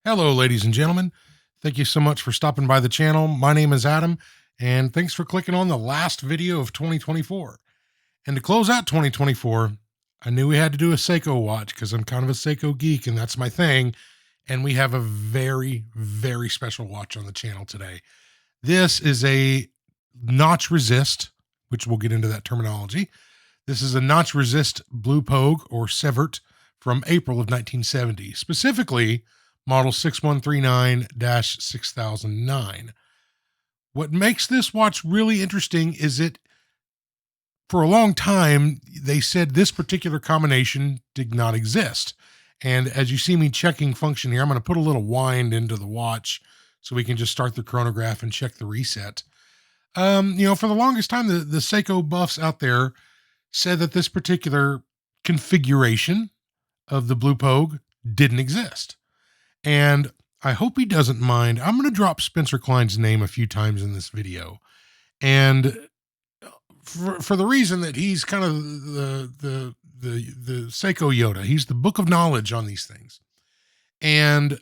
Hello, ladies and gentlemen. Thank you so much for stopping by the channel. My name is Adam, and thanks for clicking on the last video of 2024. And to close out 2024, I knew we had to do a Seiko watch because I'm kind of a Seiko geek and that's my thing. And we have a very, very special watch on the channel today. This is a notch resist, which we'll get into that terminology. This is a notch resist Blue Pogue or Severt from April of 1970, specifically model 6139-6009. What makes this watch really interesting is for a long time, they said this particular combination did not exist. And as you see me checking function here, I'm going to put a little wind into the watch so we can just start the chronograph and check the reset. For the longest time, the Seiko buffs out there said that this particular configuration of the Blue Pogue didn't exist. And I hope he doesn't mind. I'm going to drop Spencer Klein's name a few times in this video. And for the reason that he's kind of the Seiko Yoda. He's the book of knowledge on these things. And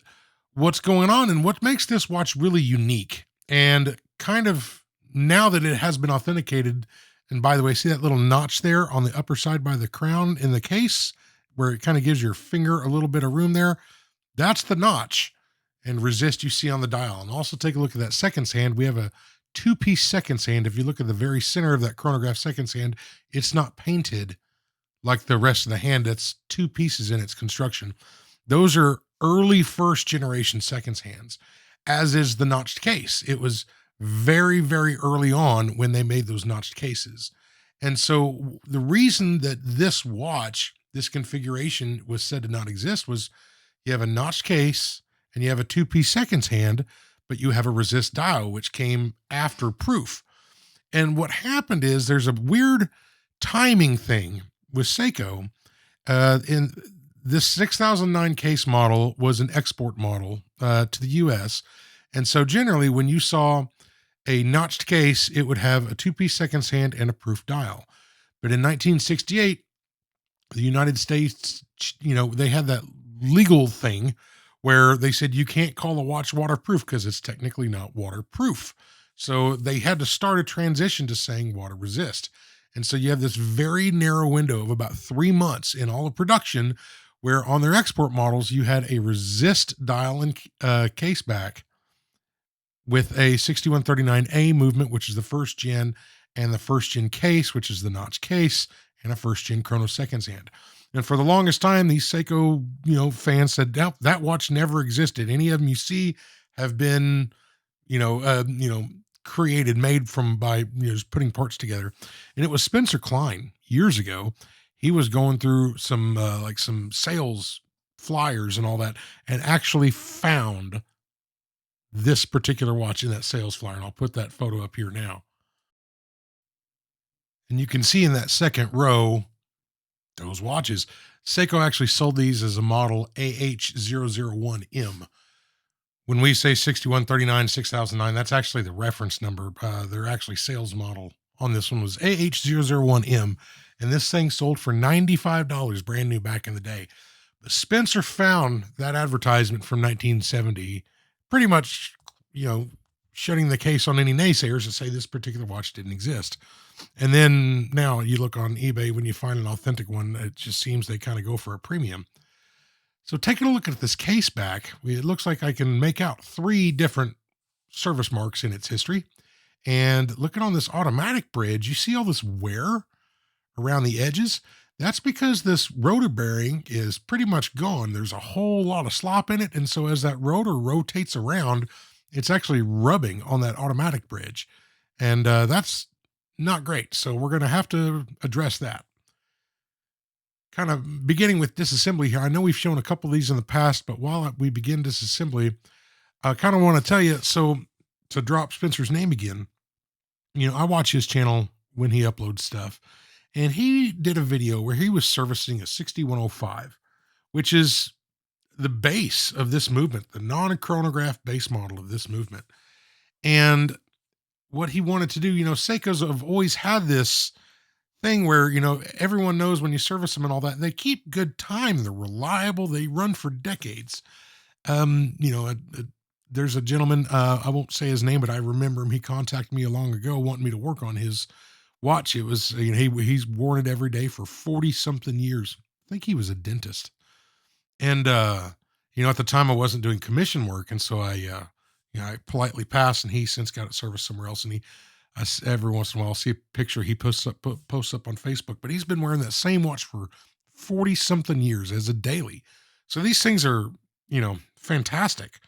what's going on and what makes this watch really unique and kind of now that it has been authenticated. And by the way, see that little notch there on the upper side by the crown in the case where it kind of gives your finger a little bit of room there. That's the notch and resist you see on the dial. And also take a look at that seconds hand. We have a two-piece seconds hand. If you look at the very center of that chronograph seconds hand, it's not painted like the rest of the hand. That's two pieces in its construction. Those are early first generation seconds hands, as is the notched case. It was very, very early on when they made those notched cases. And so the reason that this watch, this configuration was said to not exist was you have a notched case and you have a two-piece seconds hand, but you have a resist dial, which came after proof. And what happened is there's a weird timing thing with Seiko. In this 6009 case model was an export model to the US. And so generally when you saw a notched case, it would have a two-piece seconds hand and a proof dial. But in 1968, the United States, they had that legal thing where they said you can't call a watch waterproof because it's technically not waterproof. So they had to start a transition to saying water resist. And so you have this very narrow window of about 3 months in all of production where on their export models, you had a resist dial and case back with a 6139A movement, which is the first gen, and the first gen case, which is the notch case, and a first gen chrono seconds hand. And for the longest time, these Seiko, fans said that watch never existed. Any of them you see have been, created, made by just putting parts together. And it was Spencer Klein years ago. He was going through some sales flyers and all that, and actually found this particular watch in that sales flyer. And I'll put that photo up here now. And you can see in that second row, those watches. Seiko actually sold these as a model AH001M. When we say 6139 6009, that's actually the reference number. Their actually sales model on this one was AH001M. And this thing sold for $95, brand new back in the day. But Spencer found that advertisement from 1970, pretty much, shutting the case on any naysayers that say this particular watch didn't exist. And then now you look on eBay, when you find an authentic one, it just seems they kind of go for a premium. So taking a look at this case back, it looks like I can make out 3 different service marks in its history. And looking on this automatic bridge, you see all this wear around the edges. That's because this rotor bearing is pretty much gone. There's a whole lot of slop in it. And so as that rotor rotates around, it's actually rubbing on that automatic bridge. And that's not great. So we're going to have to address that. Kind of beginning with disassembly here. I know we've shown a couple of these in the past, but while we begin disassembly, I kind of want to tell you, so to drop Spencer's name again, I watch his channel when he uploads stuff, and he did a video where he was servicing a 6105, which is the base of this movement, the non-chronograph base model of this movement. And what he wanted to do, Seikos have always had this thing where, everyone knows when you service them and all that, they keep good time. They're reliable. They run for decades. There's a gentleman, I won't say his name, but I remember him. He contacted me long ago wanting me to work on his watch. It was, he's worn it every day for 40 something years. I think he was a dentist. And, at the time I wasn't doing commission work. And so I politely passed, and he since got it serviced somewhere else. And every once in a while, I'll see a picture he posts up on Facebook, but he's been wearing that same watch for 40 something years as a daily. So these things are, fantastic.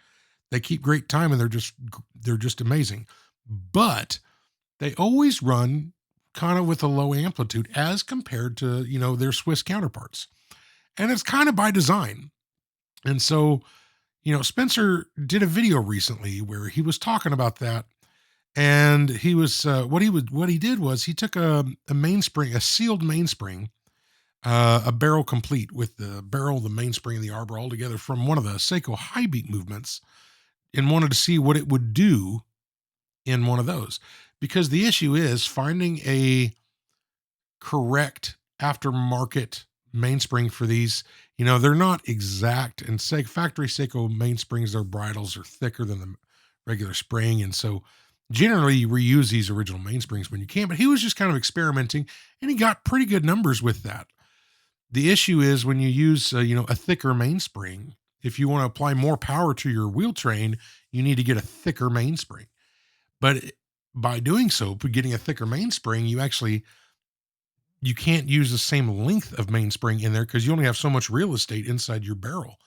They keep great time, and they're just amazing. But they always run kind of with a low amplitude as compared to, their Swiss counterparts. And it's kind of by design. And so, Spencer did a video recently where he was talking about that. And he was what he did was he took a mainspring, a sealed mainspring, a barrel complete with the barrel, the mainspring, and the arbor all together from one of the Seiko high beat movements, and wanted to see what it would do in one of those. Because the issue is finding a correct aftermarket mainspring for these. They're not exact, and factory Seiko mainsprings, their bridles are thicker than the regular spring, and so generally you reuse these original mainsprings when you can. But he was just kind of experimenting, and he got pretty good numbers with that. The issue is when you use a thicker mainspring, if you want to apply more power to your wheel train, you need to get a thicker mainspring. But by doing so, getting a thicker mainspring, you can't use the same length of mainspring in there because you only have so much real estate inside your barrel.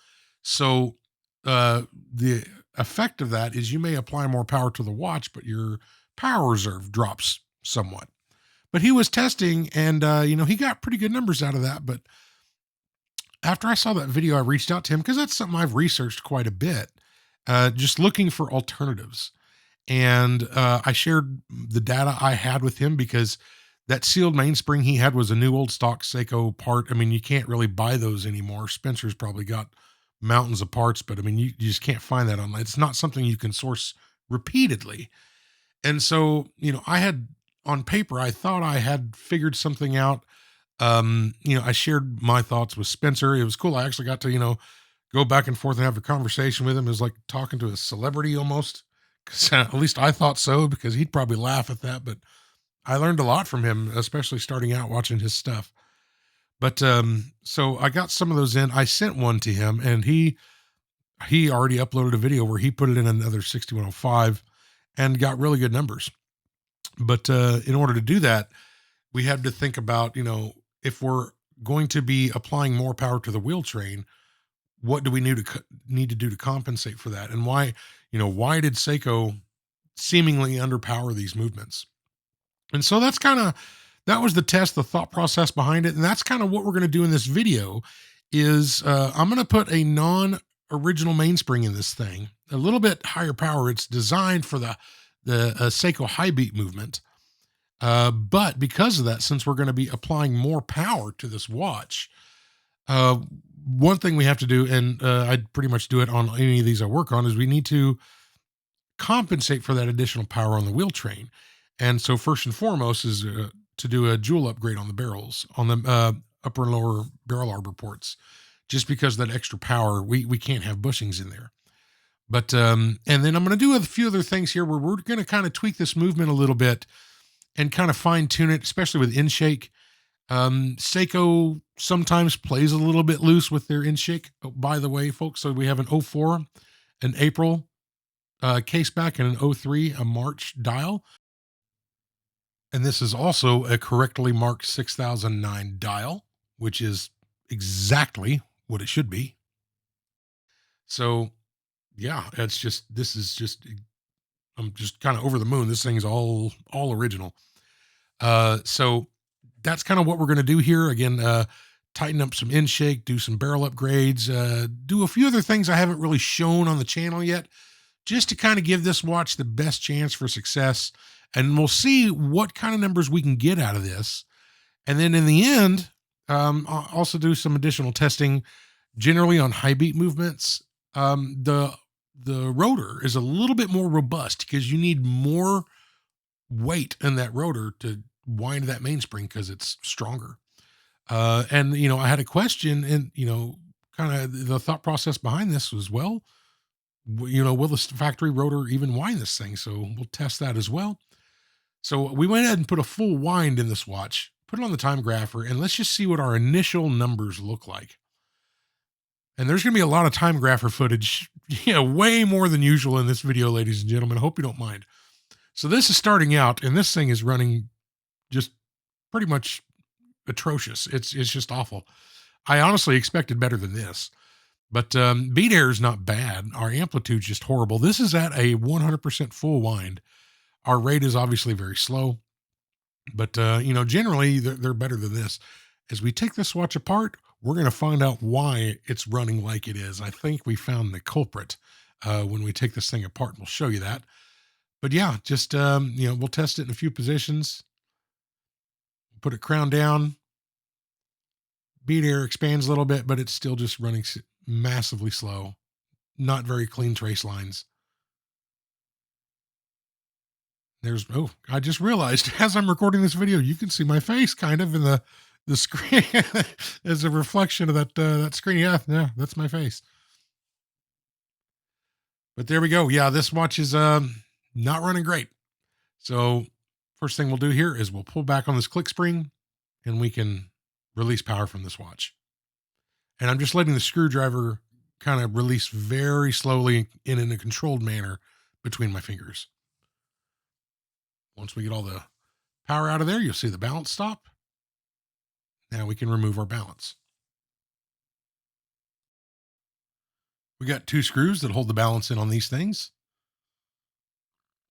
So the effect of that is you may apply more power to the watch, but your power reserve drops somewhat. But he was testing, and he got pretty good numbers out of that. But after I saw that video, I reached out to him because that's something I've researched quite a bit, just looking for alternatives. And I shared the data I had with him because that sealed mainspring he had was a new old stock Seiko part. I mean, you can't really buy those anymore. Spencer's probably got mountains of parts, but I mean, you just can't find that online. It's not something you can source repeatedly. And so, I had on paper, I thought I had figured something out. I shared my thoughts with Spencer. It was cool. I actually got to, go back and forth and have a conversation with him. It was like talking to a celebrity almost. 'Cause, at least I thought so, because he'd probably laugh at that, but I learned a lot from him, especially starting out watching his stuff. But so I got some of those in. I sent one to him, and he already uploaded a video where he put it in another 6105 and got really good numbers. But in order to do that, we had to think about, if we're going to be applying more power to the wheel train, what do we need to do to compensate for that? And why did Seiko seemingly underpower these movements? And so that was the test, the thought process behind it. And that's kind of what we're going to do in this video is I'm going to put a non-original mainspring in this thing, a little bit higher power. It's designed for the Seiko high beat movement. But because of that, since we're going to be applying more power to this watch, one thing we have to do, and I'd pretty much do it on any of these I work on, is we need to compensate for that additional power on the wheel train. And so first and foremost is to do a jewel upgrade on the barrels, on the upper and lower barrel arbor ports, just because of that extra power, we can't have bushings in there. But and then I'm going to do a few other things here where we're going to kind of tweak this movement a little bit and kind of fine tune it, especially with in shake. Seiko sometimes plays a little bit loose with their in shake. Oh, by the way, folks, so we have an 04, an April case back, and an 03, a March dial. And this is also a correctly marked 6009 dial, which is exactly what it should be. So yeah, I'm just kind of over the moon. This thing's all original. So that's kind of what we're going to do here. Again, tighten up some in shake, do some barrel upgrades, do a few other things I haven't really shown on the channel yet, just to kind of give this watch the best chance for success. And we'll see what kind of numbers we can get out of this. And then in the end, I'll also do some additional testing generally on high beat movements. The rotor is a little bit more robust because you need more weight in that rotor to wind that mainspring because it's stronger. And I had a question, and kind of the thought process behind this was, well, will the factory rotor even wind this thing? So we'll test that as well. So we went ahead and put a full wind in this watch, put it on the time grapher, and let's just see what our initial numbers look like. And there's going to be a lot of time grapher footage, way more than usual in this video, ladies and gentlemen. I hope you don't mind. So this is starting out, and this thing is running just pretty much atrocious. It's just awful. I honestly expected better than this. But beat error is not bad. Our amplitude's just horrible. This is at a 100% full wind. Our rate is obviously very slow. But, generally they're better than this. As we take this watch apart, we're going to find out why it's running like it is. I think we found the culprit when we take this thing apart, and we'll show you that. But yeah, just, we'll test it in a few positions. Put it crown down. Beat error expands a little bit, but it's still just running massively slow. Not very clean trace lines. I just realized as I'm recording this video, you can see my face kind of in the screen as a reflection of that screen. Yeah, that's my face. But there we go. Yeah, this watch is not running great. So first thing we'll do here is we'll pull back on this click spring and we can release power from this watch. And I'm just letting the screwdriver kind of release very slowly and in a controlled manner between my fingers. Once we get all the power out of there, you'll see the balance stop. Now we can remove our balance. We got 2 screws that hold the balance in on these things,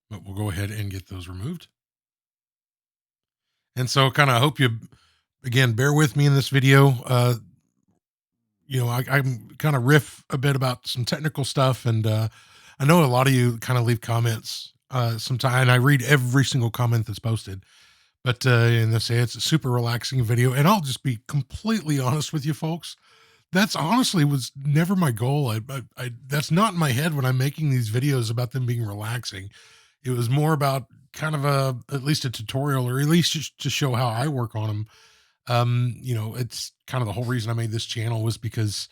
but we'll go ahead and get those removed. And so kind of hope you, again, bear with me in this video. I'm kind of riff a bit about some technical stuff, and I know a lot of you kind of leave comments sometime, and I read every single comment that's posted. But and they say it's a super relaxing video, and I'll just be completely honest with you, folks. That's honestly was never my goal. I that's not in my head when I'm making these videos about them being relaxing. It was more about kind of at least a tutorial, or at least just to show how I work on them. It's kind of the whole reason I made this channel was because,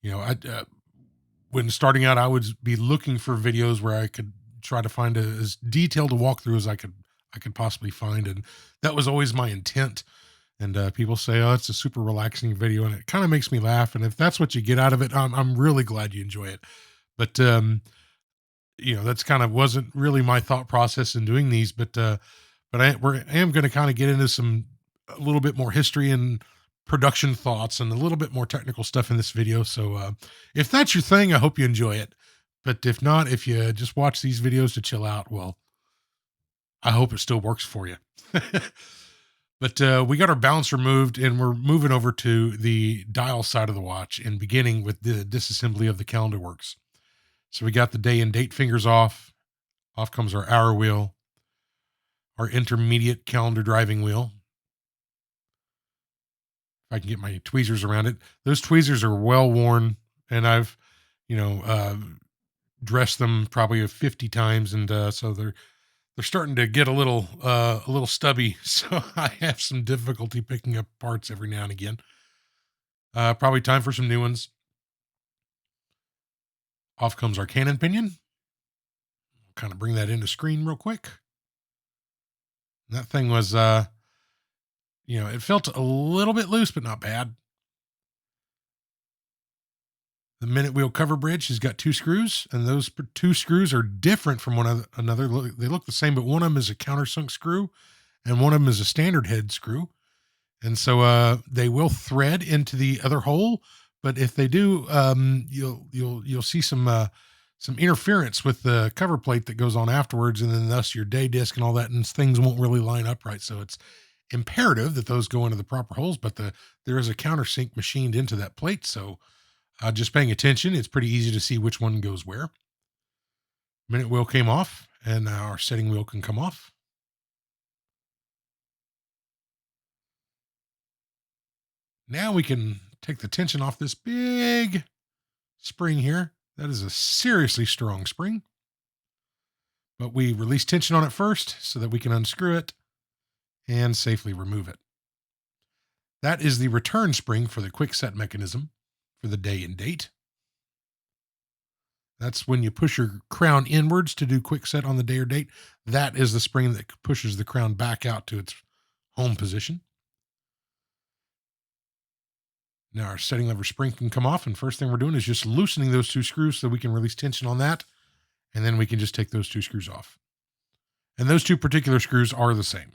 when starting out, I would be looking for videos where I could try to find as detailed a walkthrough as I could possibly find. And that was always my intent. And people say, oh, it's a super relaxing video. And it kind of makes me laugh. And if that's what you get out of it, I'm really glad you enjoy it. But, that's kind of wasn't really my thought process in doing these, but I am going to kind of get into a little bit more history and production thoughts and a little bit more technical stuff in this video. So if that's your thing, I hope you enjoy it. But if not, if you just watch these videos to chill out, well, I hope it still works for you. But we got our balance removed, and we're moving over to the dial side of the watch and beginning with the disassembly of the calendar works. So we got the day and date fingers off. Off comes our hour wheel, our intermediate calendar driving wheel. If I can get my tweezers around it. Those tweezers are well worn, and I've, dressed them probably 50 times, and so they're starting to get a little stubby. So I have some difficulty picking up parts every now and again. Probably time for some new ones. Off comes our cannon pinion. I'll kind of bring that into screen real quick. And that thing was, it felt a little bit loose, but not bad. The minute wheel cover bridge has got 2 screws, and those 2 screws are different from one another. They look the same, but one of them is a countersunk screw, and one of them is a standard head screw. And so they will thread into the other hole, but if they do, you'll see some interference with the cover plate that goes on afterwards, and then thus your day disc and all that, and things won't really line up right. So it's imperative that those go into the proper holes, but there is a countersink machined into that plate. So just paying attention, it's pretty easy to see which one goes where. Minute wheel came off, and our setting wheel can come off. Now we can take the tension off this big spring here. That is a seriously strong spring. But we release tension on it first so that we can unscrew it and safely remove it. That is the return spring for the quick set mechanism. for the day and date. That's when you push your crown inwards to do quick set on the day or date. That is the spring that pushes the crown back out to its home position. Now our setting lever spring can come off, and first thing we're doing is just loosening those two screws so we can release tension on that, and then we can just take those two screws off. And those two particular screws are the same.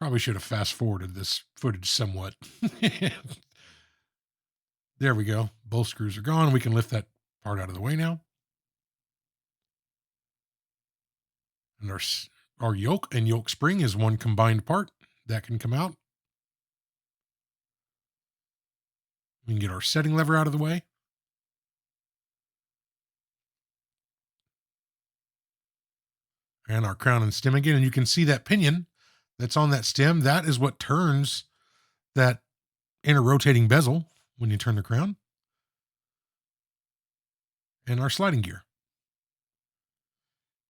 Probably should have fast forwarded this footage somewhat. There we go. Both screws are gone. We can lift that part out of the way now. And our yoke and yoke spring is one combined part. That can come out. We can get our setting lever out of the way. And our crown and stem again. And you can see that pinion that's on that stem. That is what turns that inner rotating bezel when you turn the crown. And our sliding gear.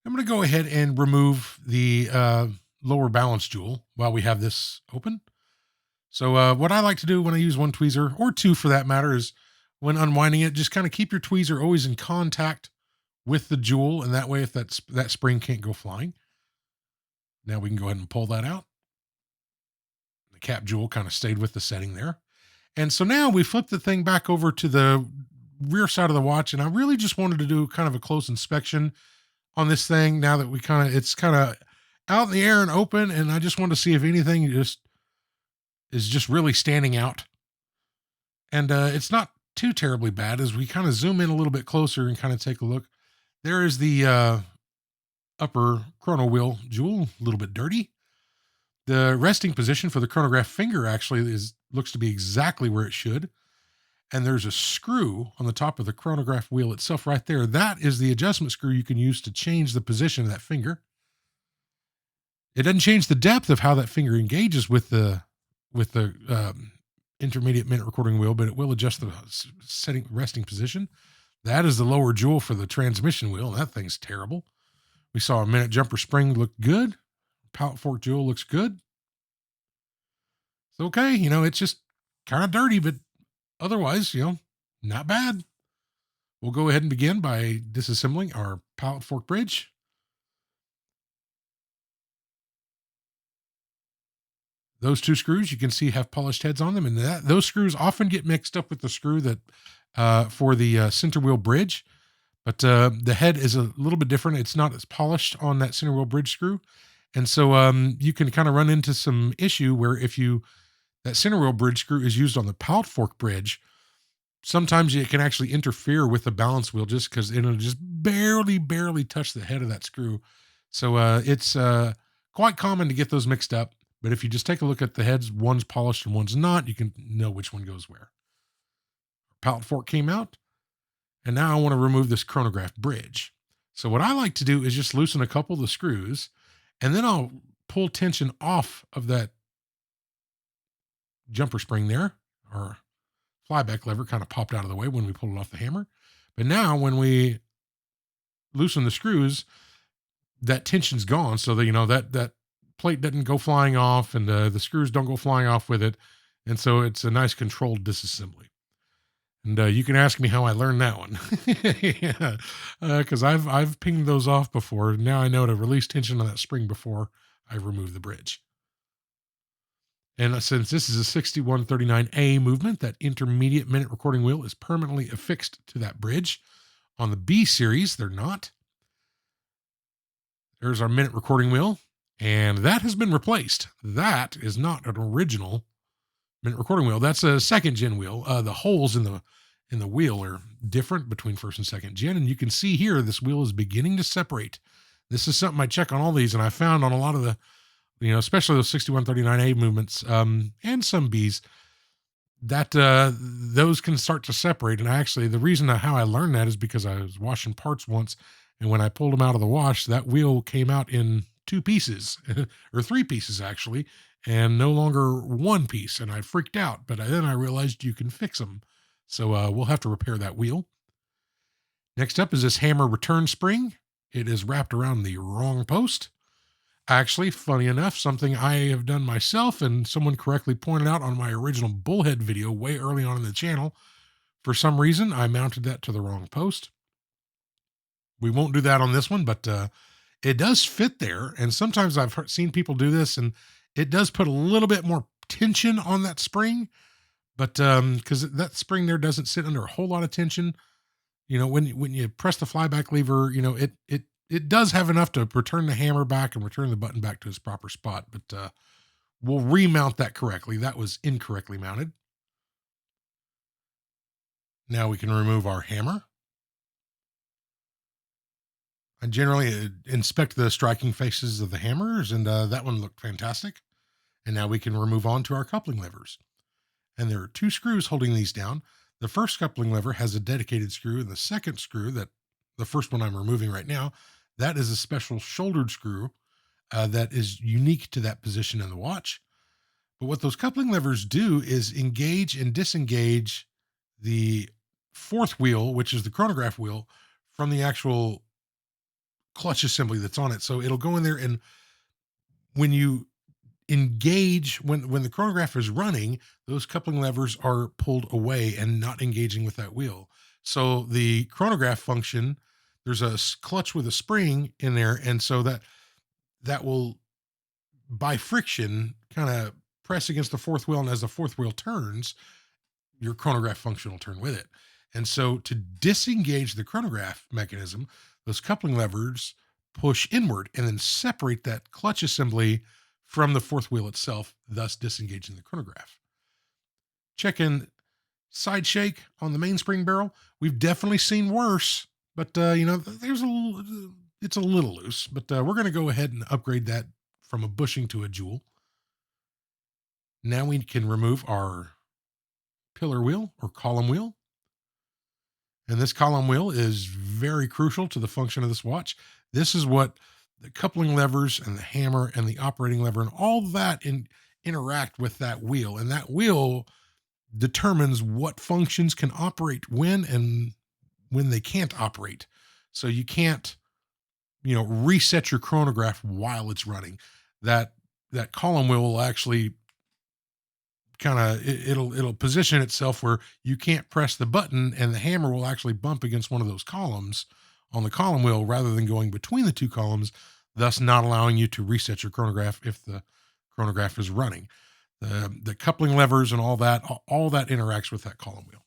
I'm going to go ahead and remove the lower balance jewel while we have this open. So what I like to do when I use one tweezer, or two for that matter, is when unwinding it, just kind of keep your tweezer always in contact with the jewel, and that way if that spring can't go flying. Now we can go ahead and pull that out. The cap jewel kind of stayed with the setting there. And so now we flip the thing back over to the rear side of the watch, and I really just wanted to do kind of a close inspection on this thing now that it's kind of out in the air and open, and I just wanted to see if anything is just really standing out. And it's not too terribly bad as we kind of zoom in a little bit closer and kind of take a look. There is the upper chrono wheel jewel, a little bit dirty. The resting position for the chronograph finger actually looks to be exactly where it should. And there's a screw on the top of the chronograph wheel itself right there. That is the adjustment screw you can use to change the position of that finger. It doesn't change the depth of how that finger engages with the intermediate minute recording wheel, but it will adjust the resting position. That is the lower jewel for the transmission wheel. That thing's terrible. We saw a minute jumper spring look good. Pallet fork jewel looks good. It's okay. It's just kind of dirty, but otherwise, not bad. We'll go ahead and begin by disassembling our pallet fork bridge. Those two screws you can see have polished heads on them, and those screws often get mixed up with the screw that for the center wheel bridge, but the head is a little bit different. It's not as polished on that center wheel bridge screw, and so you can kind of run into some issue where if that center wheel bridge screw is used on the pallet fork bridge, sometimes it can actually interfere with the balance wheel just because it'll just barely touch the head of that screw. So it's quite common to get those mixed up. But if you just take a look at the heads, one's polished and one's not, you can know which one goes where. Pallet fork came out, and now I want to remove this chronograph bridge. So what I like to do is just loosen a couple of the screws, and then I'll pull tension off of that jumper spring there. Our flyback lever kind of popped out of the way when we pulled it off the hammer. But now when we loosen the screws, that tension's gone, so that that plate doesn't go flying off, and the screws don't go flying off with it. And so it's a nice controlled disassembly. And you can ask me how I learned that one. Because I've pinged those off before. Now I know to release tension on that spring before I remove the bridge. And since this is a 6139A movement, that intermediate minute recording wheel is permanently affixed to that bridge. On the B series, they're not. There's our minute recording wheel. And that has been replaced. That is not an original minute recording wheel. That's a second gen wheel. The holes in the wheel are different between first and second gen. And you can see here, this wheel is beginning to separate. This is something I check on all these, and I found on a lot of the, especially those 6139A movements, and some Bs, that those can start to separate. And actually, the reason how I learned that is because I was washing parts once, and when I pulled them out of the wash, that wheel came out in 2 pieces or 3 pieces actually, and no longer 1 piece. And I freaked out, but then I realized you can fix them. So we'll have to repair that wheel. Next up is this hammer return spring. It is wrapped around the wrong post. Actually, funny enough, something I have done myself and someone correctly pointed out on my original bullhead video way early on in the channel. For some reason, I mounted that to the wrong post. We won't do that on this one, but it does fit there. And sometimes seen people do this, and it does put a little bit more tension on that spring. But because that spring there doesn't sit under a whole lot of tension, when you press the flyback lever, it does have enough to return the hammer back and return the button back to its proper spot. But we'll remount that correctly. That was incorrectly mounted. Now we can remove our hammer. I generally inspect the striking faces of the hammers, and that one looked fantastic. And now we can remove on to our coupling levers. And there are two screws holding these down. The first coupling lever has a dedicated screw, and the second screw, that the first one I'm removing right now, that is a special shouldered screw that is unique to that position in the watch. But what those coupling levers do is engage and disengage the fourth wheel, which is the chronograph wheel, from the actual clutch assembly that's on it. So it'll go in there, and when you engage, when the chronograph is running, those coupling levers are pulled away and not engaging with that wheel. So the chronograph function, there's a clutch with a spring in there, and so that will, by friction, kind of press against the fourth wheel, and as the fourth wheel turns, your chronograph function will turn with it. And so to disengage the chronograph mechanism, those coupling levers push inward and then separate that clutch assembly from the fourth wheel itself, thus disengaging the chronograph. Check in side shake on the mainspring barrel. We've definitely seen worse, but it's a little loose, but we're going to go ahead and upgrade that from a bushing to a jewel. Now we can remove our pillar wheel or column wheel. And this column wheel is very crucial to the function of this watch. This is what the coupling levers and the hammer and the operating lever and all that interact with that wheel. And that wheel determines what functions can operate when and when they can't operate. So you can't, reset your chronograph while it's running. That column wheel will actually it'll position itself where you can't press the button, and the hammer will actually bump against one of those columns on the column wheel rather than going between the two columns, thus not allowing you to reset your chronograph if the chronograph is running. The coupling levers and all that interacts with that column wheel.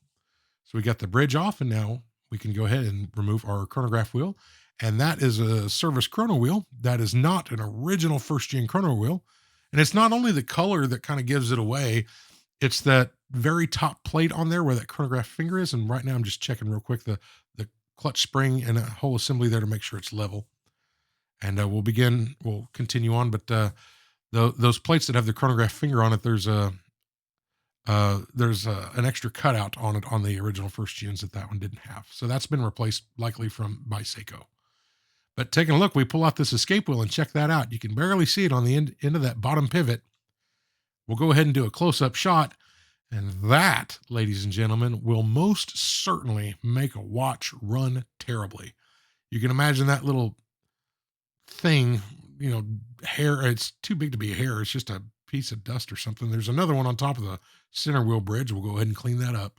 So we got the bridge off, and now we can go ahead and remove our chronograph wheel. And that is a service chrono wheel. That is not an original first gen chrono wheel. And it's not only the color that kind of gives it away, it's that very top plate on there where that chronograph finger is. And right now I'm just checking real quick the clutch spring and a whole assembly there to make sure it's level. And we'll continue on. But those plates that have the chronograph finger on it, there's an extra cutout on it on the original first gens that one didn't have. So that's been replaced likely by Seiko. But taking a look, we pull out this escape wheel and check that out. You can barely see it on the end of that bottom pivot. We'll go ahead and do a close-up shot. And that, ladies and gentlemen, will most certainly make a watch run terribly. You can imagine that little thing, hair. It's too big to be a hair. It's just a piece of dust or something. There's another one on top of the center wheel bridge. We'll go ahead and clean that up.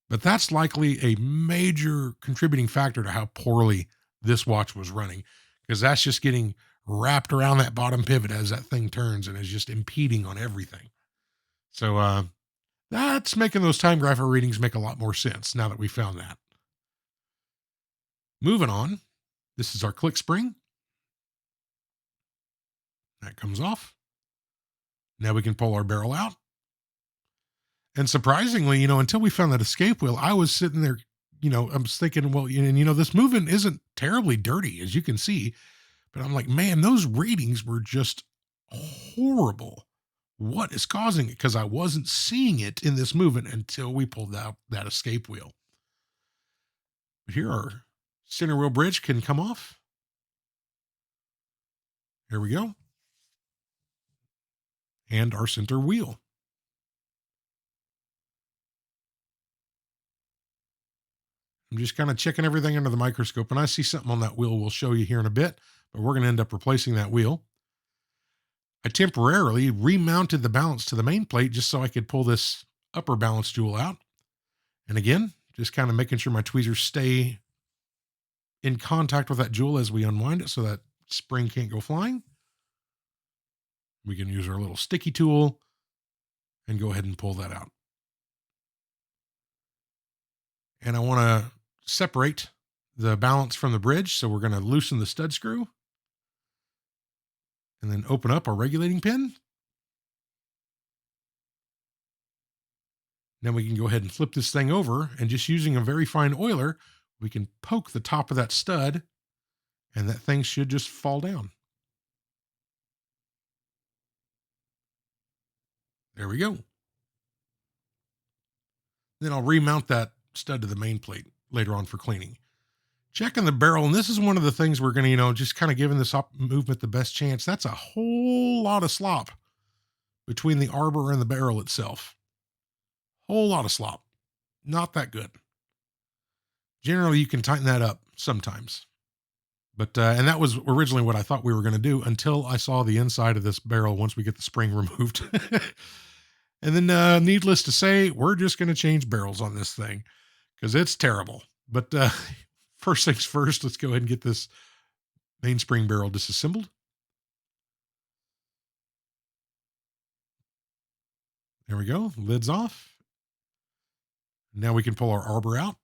But that's likely a major contributing factor to how poorly this watch was running, because that's just getting wrapped around that bottom pivot as that thing turns and is just impeding on everything. So that's making those time grapher readings make a lot more sense now that we found that. Moving on, this is our click spring. That comes off. Now we can pull our barrel out. And surprisingly, until we found that escape wheel, I was sitting there, I was thinking, well, this movement isn't terribly dirty, as you can see. But I'm like, man, those readings were just horrible. What is causing it? Because I wasn't seeing it in this movement until we pulled out that escape wheel. But here our center wheel bridge can come off. Here we go. And our center wheel. I'm just kind of checking everything under the microscope, and I see something on that wheel we'll show you here in a bit, but we're going to end up replacing that wheel. I temporarily remounted the balance to the main plate just so I could pull this upper balance jewel out. And again, just kind of making sure my tweezers stay in contact with that jewel as we unwind it so that spring can't go flying. We can use our little sticky tool and go ahead and pull that out. And I want to separate the balance from the bridge. So we're going to loosen the stud screw and then open up our regulating pin. Then we can go ahead and flip this thing over, and just using a very fine oiler, we can poke the top of that stud and that thing should just fall down. There we go. Then I'll remount that stud to the main plate later on for cleaning. Checking the barrel, and this is one of the things we're going to, just kind of giving this movement the best chance. That's a whole lot of slop between the arbor and the barrel itself. Whole lot of slop. Not that good. Generally, you can tighten that up sometimes. But, and that was originally what I thought we were going to do until I saw the inside of this barrel once we get the spring removed. And then, needless to say, we're just going to change barrels on this thing because it's terrible. But first things first, let's go ahead and get this mainspring barrel disassembled. There we go. Lid's off. Now we can pull our arbor out.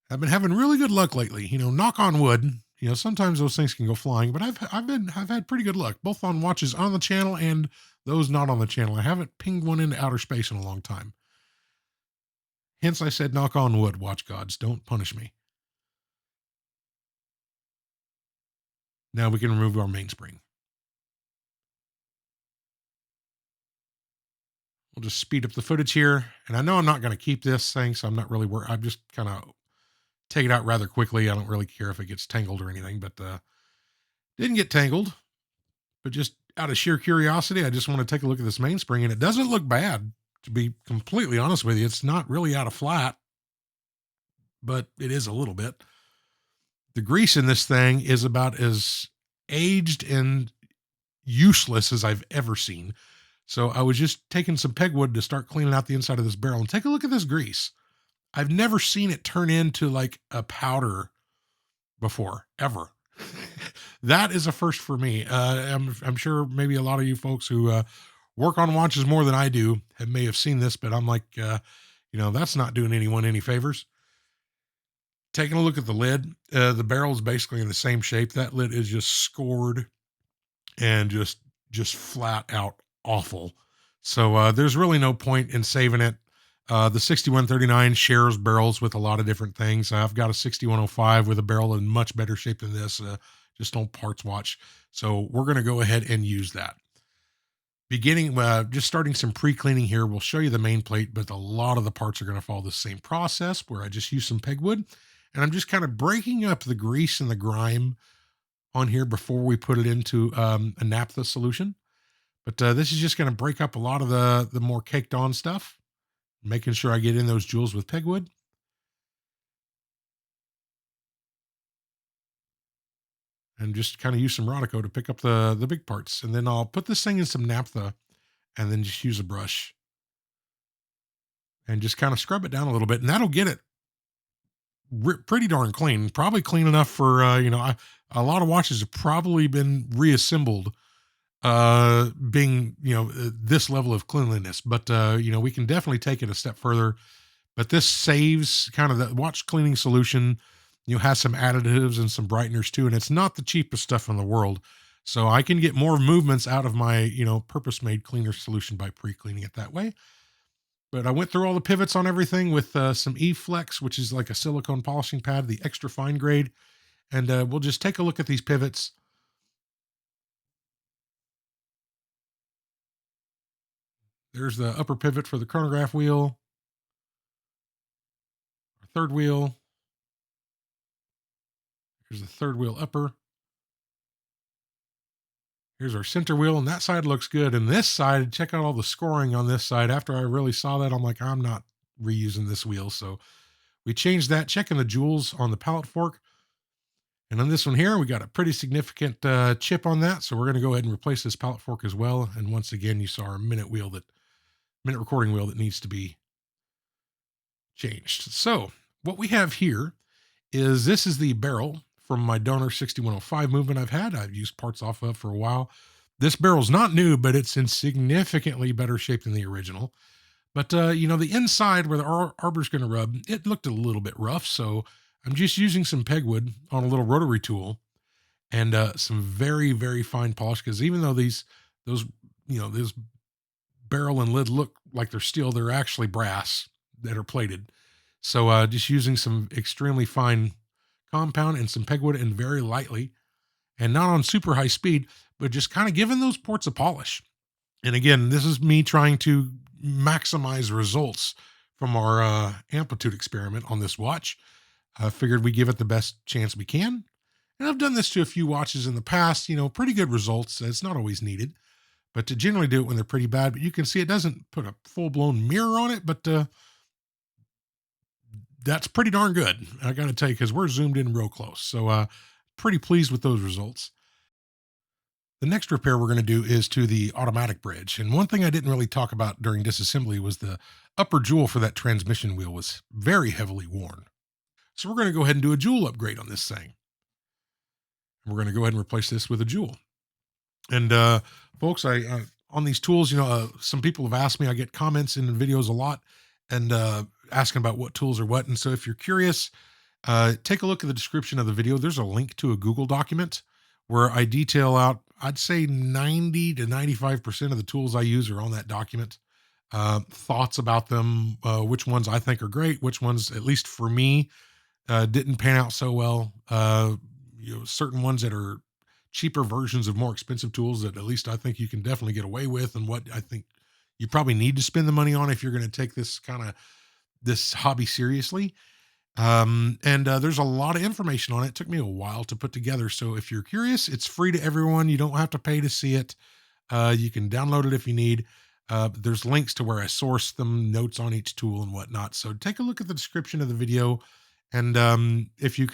I've been having really good luck lately. Knock on wood. Sometimes those things can go flying, but I've had pretty good luck, both on watches on the channel and those not on the channel. I haven't pinged one into outer space in a long time. Hence, I said, knock on wood, watch gods. Don't punish me. Now we can remove our mainspring. We'll just speed up the footage here. And I know I'm not going to keep this thing, so I'm not really worried. I'm just kind of take it out rather quickly. I don't really care if it gets tangled or anything, but didn't get tangled. But just out of sheer curiosity, I just want to take a look at this mainspring, and it doesn't look bad, to be completely honest with you. It's not really out of flat, but it is a little bit. The grease in this thing is about as aged and useless as I've ever seen. So I was just taking some pegwood to start cleaning out the inside of this barrel, and take a look at this grease. I've never seen it turn into like a powder before, ever. That is a first for me. I'm sure maybe a lot of you folks who work on watches more than I do may have seen this, but I'm like, that's not doing anyone any favors. Taking a look at the lid, the barrel is basically in the same shape. That lid is just scored and just flat out awful. So there's really no point in saving it. The 6139 shares barrels with a lot of different things. I've got a 6105 with a barrel in much better shape than this, just on Parts Watch. So we're going to go ahead and use that. Beginning, just starting some pre-cleaning here. We'll show you the main plate, but a lot of the parts are going to follow the same process where I just use some pegwood, and I'm just kind of breaking up the grease and the grime on here before we put it into a naphtha solution. But this is just going to break up a lot of the more caked on stuff, making sure I get in those jewels with pegwood. And just kind of use some Rodico to pick up the big parts. And then I'll put this thing in some naphtha and then just use a brush and just kind of scrub it down a little bit. And that'll get it pretty darn clean. Probably clean enough for, a lot of watches have probably been reassembled being, this level of cleanliness. But, we can definitely take it a step further. But this saves kind of the watch cleaning solution. Has some additives and some brighteners too, and it's not the cheapest stuff in the world. So I can get more movements out of my, purpose-made cleaner solution by pre-cleaning it that way. But I went through all the pivots on everything with some E-Flex, which is like a silicone polishing pad, the extra fine grade. And we'll just take a look at these pivots. There's the upper pivot for the chronograph wheel, our third wheel. Here's the third wheel upper. Here's our center wheel, and that side looks good. And this side, check out all the scoring on this side. After I really saw that, I'm like, I'm not reusing this wheel. So we changed that, checking the jewels on the pallet fork. And on this one here, we got a pretty significant chip on that. So we're going to go ahead and replace this pallet fork as well. And once again, you saw our minute recording wheel that needs to be changed. So what we have here is this is the barrel from my Donor 6105 movement I've used parts off of for a while. This barrel's not new, but it's in significantly better shape than the original. But, the inside where the arbor's going to rub, it looked a little bit rough. So I'm just using some pegwood on a little rotary tool and some very, very fine polish. Because even though those barrel and lid look like they're steel, they're actually brass that are plated. So just using some extremely fine compound and some pegwood and very lightly and not on super high speed, but just kind of giving those ports a polish. And again, this is me trying to maximize results from our amplitude experiment on this watch. I figured we give it the best chance we can. And I've done this to a few watches in the past, pretty good results. It's not always needed, but to generally do it when they're pretty bad. But you can see it doesn't put a full blown mirror on it, but that's pretty darn good. I got to tell you, because we're zoomed in real close. So pretty pleased with those results. The next repair we're going to do is to the automatic bridge. And one thing I didn't really talk about during disassembly was the upper jewel for that transmission wheel was very heavily worn. So we're going to go ahead and do a jewel upgrade on this thing. We're going to go ahead and replace this with a jewel. And folks, I on these tools, some people have asked me, I get comments in videos a lot and asking about what tools are what. And so if you're curious, take a look at the description of the video. There's a link to a Google document where I detail out, I'd say 90 to 95% of the tools I use are on that document. Thoughts about them, which ones I think are great, which ones, at least for me, didn't pan out so well. Certain ones that are cheaper versions of more expensive tools that at least I think you can definitely get away with, and what I think you probably need to spend the money on if you're going to take this hobby seriously. And there's a lot of information on it. It took me a while to put together. So if you're curious, it's free to everyone. You don't have to pay to see it. You can download it if you need. There's links to where I source them, notes on each tool and whatnot. So take a look at the description of the video. And if you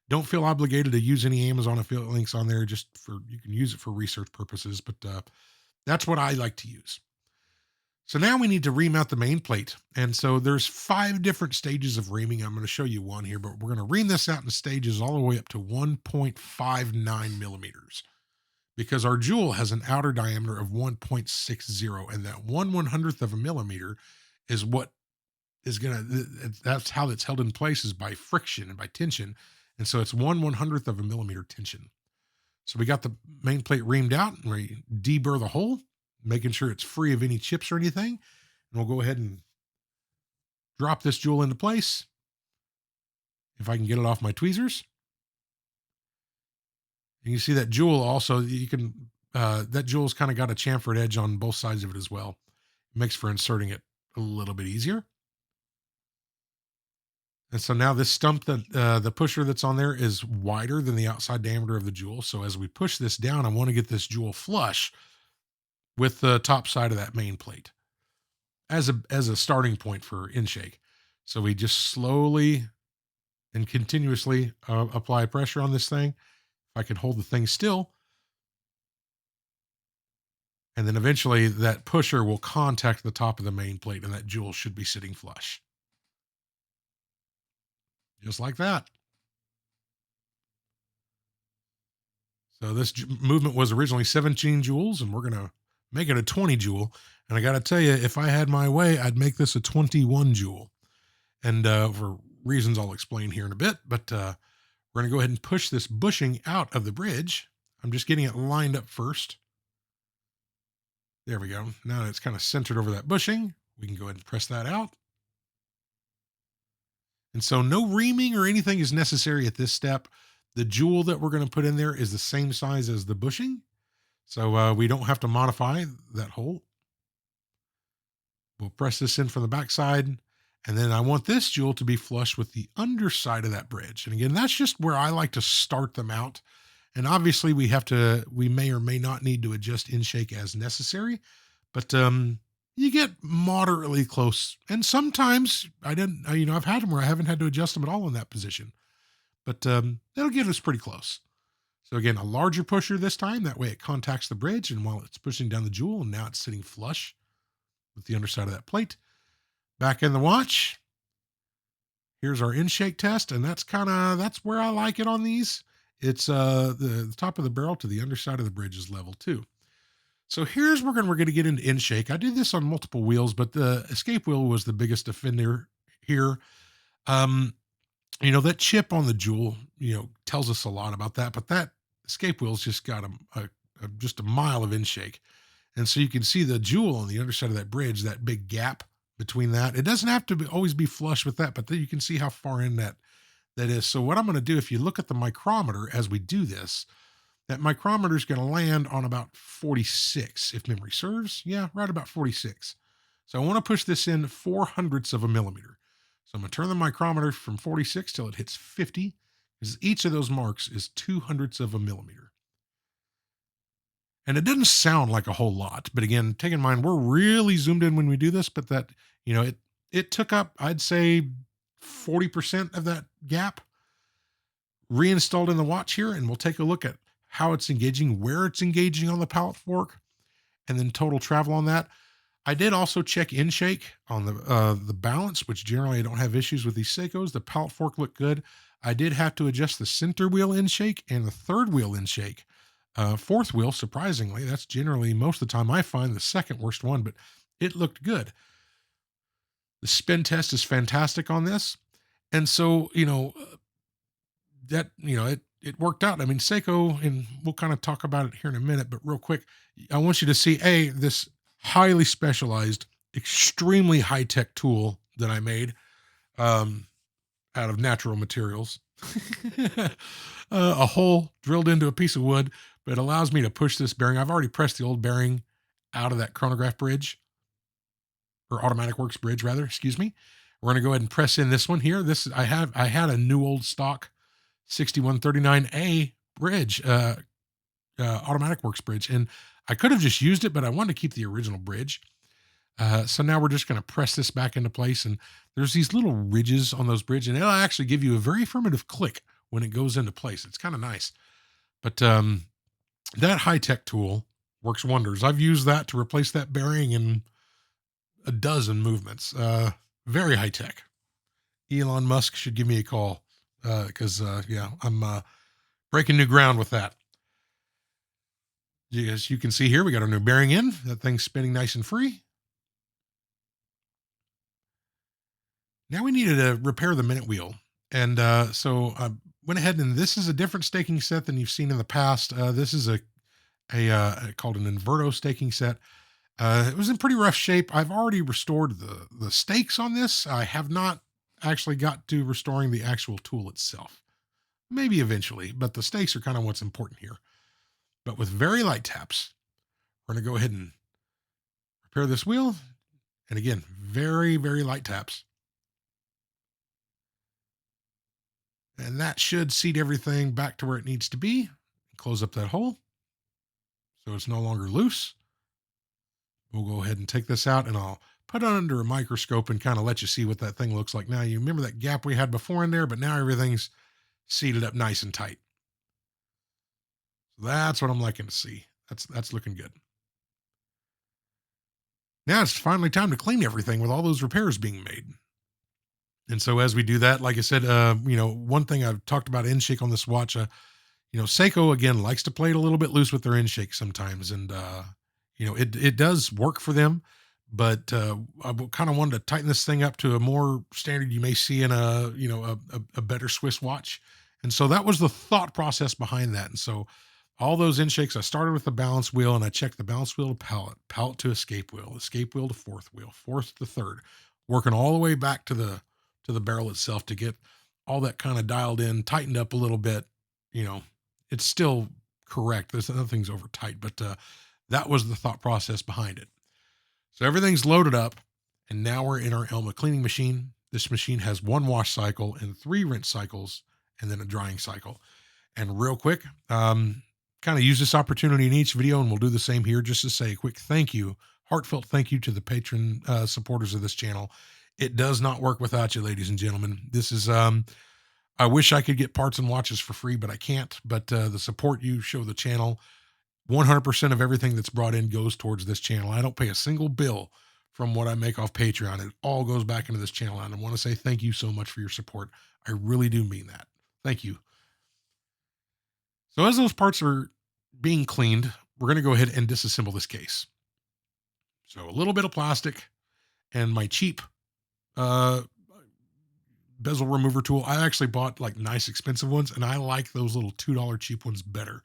don't feel obligated to use any Amazon affiliate links on there, you can use it for research purposes. But that's what I like to use. So now we need to remount the main plate. And so there's 5 different stages of reaming. I'm going to show you one here, but we're going to ream this out in stages all the way up to 1.59 millimeters, because our jewel has an outer diameter of 1.60. And that 1/100th of a millimeter is what is that's how it's held in place, is by friction and by tension. And so it's 1/100th of a millimeter tension. So we got the main plate reamed out, and we deburr the hole, making sure it's free of any chips or anything. And we'll go ahead and drop this jewel into place. If I can get it off my tweezers. And you see that jewel also, that jewel's kind of got a chamfered edge on both sides of it as well. It makes for inserting it a little bit easier. And so now this stump, the pusher that's on there, is wider than the outside diameter of the jewel. So as we push this down, I want to get this jewel flush with the top side of that main plate as a starting point for in-shake. So we just slowly and continuously apply pressure on this thing. If I can hold the thing still, and then eventually that pusher will contact the top of the main plate, and that jewel should be sitting flush. Just like that. So this movement was originally 17 joules, and we're going to make it a 20 joule. And I got to tell you, if I had my way, I'd make this a 21 joule. And for reasons I'll explain here in a bit, but we're going to go ahead and push this bushing out of the bridge. I'm just getting it lined up first. There we go. Now that it's kind of centered over that bushing, we can go ahead and press that out. And so no reaming or anything is necessary at this step. The jewel that we're going to put in there is the same size as the bushing. So we don't have to modify that hole. We'll press this in from the back side. And then I want this jewel to be flush with the underside of that bridge. And again, that's just where I like to start them out. And obviously we may or may not need to adjust in-shake as necessary, but you get moderately close. And sometimes I've had them where I haven't had to adjust them at all in that position. but it'll get us pretty close. So again, a larger pusher this time. That way it contacts the bridge, and while it's pushing down the jewel, and now it's sitting flush with the underside of that plate. Back in the watch. Here's our in shake test, and that's where I like it on these. It's the top of the barrel to the underside of the bridge is level too. So here's where we're going to get into in shake. I did this on multiple wheels, but the escape wheel was the biggest offender here. Um, that chip on the jewel, tells us a lot about that, but that escape wheel's just got just a mile of in shake. And so you can see the jewel on the underside of that bridge, that big gap between that. It doesn't have to always be flush with that, but then you can see how far in that is. So what I'm going to do, if you look at the micrometer as we do this, that micrometer is going to land on about 46, if memory serves. Yeah, right about 46. So I want to push this in 4/100ths of a millimeter. So I'm going to turn the micrometer from 46 till it hits 50, because each of those marks is 2/100ths of a millimeter. And it doesn't sound like a whole lot, but again, take in mind, we're really zoomed in when we do this, but that, it took up, I'd say 40% of that gap. Reinstalled in the watch here, and we'll take a look at how it's engaging, where it's engaging on the pallet fork, and then total travel on that. I did also check in shake on the balance, which generally I don't have issues with these Seikos. The pallet fork looked good. I did have to adjust the center wheel in shake and the third wheel in shake. Fourth wheel, surprisingly, that's generally most of the time I find the second worst one, but it looked good. The spin test is fantastic on this. And so, that, it worked out. I mean, Seiko, and we'll kind of talk about it here in a minute, but real quick, I want you to see this highly specialized, extremely high-tech tool that I made out of natural materials. A hole drilled into a piece of wood, but it allows me to push this bearing. I've already pressed the old bearing out of that chronograph bridge, or automatic works bridge rather, excuse me. We're going to go ahead and press in this one here. I had a new old stock 6139A bridge, automatic works bridge, and I could have just used it, but I wanted to keep the original bridge. So now we're just going to press this back into place, and there's these little ridges on those bridges, and it'll actually give you a very affirmative click when it goes into place. It's kind of nice. But that high-tech tool works wonders. I've used that to replace that bearing in a dozen movements. Very high-tech. Elon Musk should give me a call, because I'm breaking new ground with that. As you can see here, we got our new bearing in. That thing's spinning nice and free. Now we needed to repair the minute wheel. And so I went ahead, and this is a different staking set than you've seen in the past. This is a called an Inverto staking set. It was in pretty rough shape. I've already restored the stakes on this. I have not actually got to restoring the actual tool itself. Maybe eventually, but the stakes are kind of what's important here. But with very light taps, we're going to go ahead and repair this wheel. And again, very, very light taps. And that should seat everything back to where it needs to be. Close up that hole so it's no longer loose. We'll go ahead and take this out, and I'll put it under a microscope and kind of let you see what that thing looks like. Now, you remember that gap we had before in there, but now everything's seated up nice and tight. So that's what I'm liking to see. That's looking good. Now it's finally time to clean everything with all those repairs being made. And so as we do that, like I said, one thing I've talked about in shake on this watch, Seiko again likes to play it a little bit loose with their in shake sometimes, and it does work for them. But I kind of wanted to tighten this thing up to a more standard you may see in a better Swiss watch, and so that was the thought process behind that. And so all those in shakes, I started with the balance wheel, and I checked the balance wheel to pallet to escape wheel to fourth wheel, fourth to third, working all the way back to the barrel itself to get all that kind of dialed in, tightened up a little bit. It's still correct. There's nothing's over tight, but that was the thought process behind it. So everything's loaded up, and now we're in our Elma cleaning machine. This machine has 1 wash cycle and 3 rinse cycles, and then a drying cycle. And real quick, kind of use this opportunity in each video, and we'll do the same here, just to say a quick thank you, heartfelt thank you to the patron supporters of this channel. It does not work without you, ladies and gentlemen. This is I wish I could get parts and watches for free, but I can't. But the support you show the channel, 100% of everything that's brought in goes towards this channel. I don't pay a single bill from what I make off Patreon. It all goes back into this channel. And I want to say thank you so much for your support. I really do mean that. Thank you. So as those parts are being cleaned, we're going to go ahead and disassemble this case. So a little bit of plastic and my cheap uh, bezel remover tool. I actually bought like nice expensive ones, and I like those little $2 cheap ones better.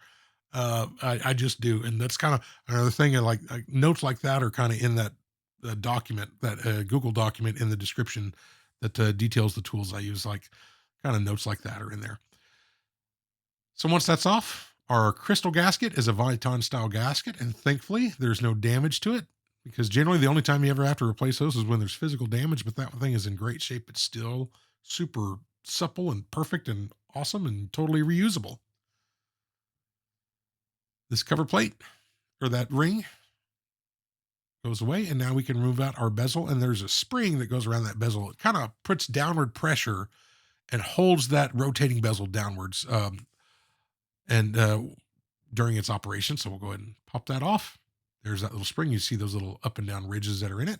I just do. And that's kind of another thing. I like notes like that are kind of in that document, that Google document in the description that details the tools I use. Like kind of notes like that are in there. So once that's off, our crystal gasket is a Viton style gasket. And thankfully there's no damage to it, because generally the only time you ever have to replace those is when there's physical damage, but that thing is in great shape. It's still super supple and perfect and awesome and totally reusable. This cover plate, or that ring, goes away, and now we can remove out our bezel, and there's a spring that goes around that bezel. It kind of puts downward pressure and holds that rotating bezel downwards and during its operation. So we'll go ahead and pop that off. There's that little spring. You see those little up and down ridges that are in it.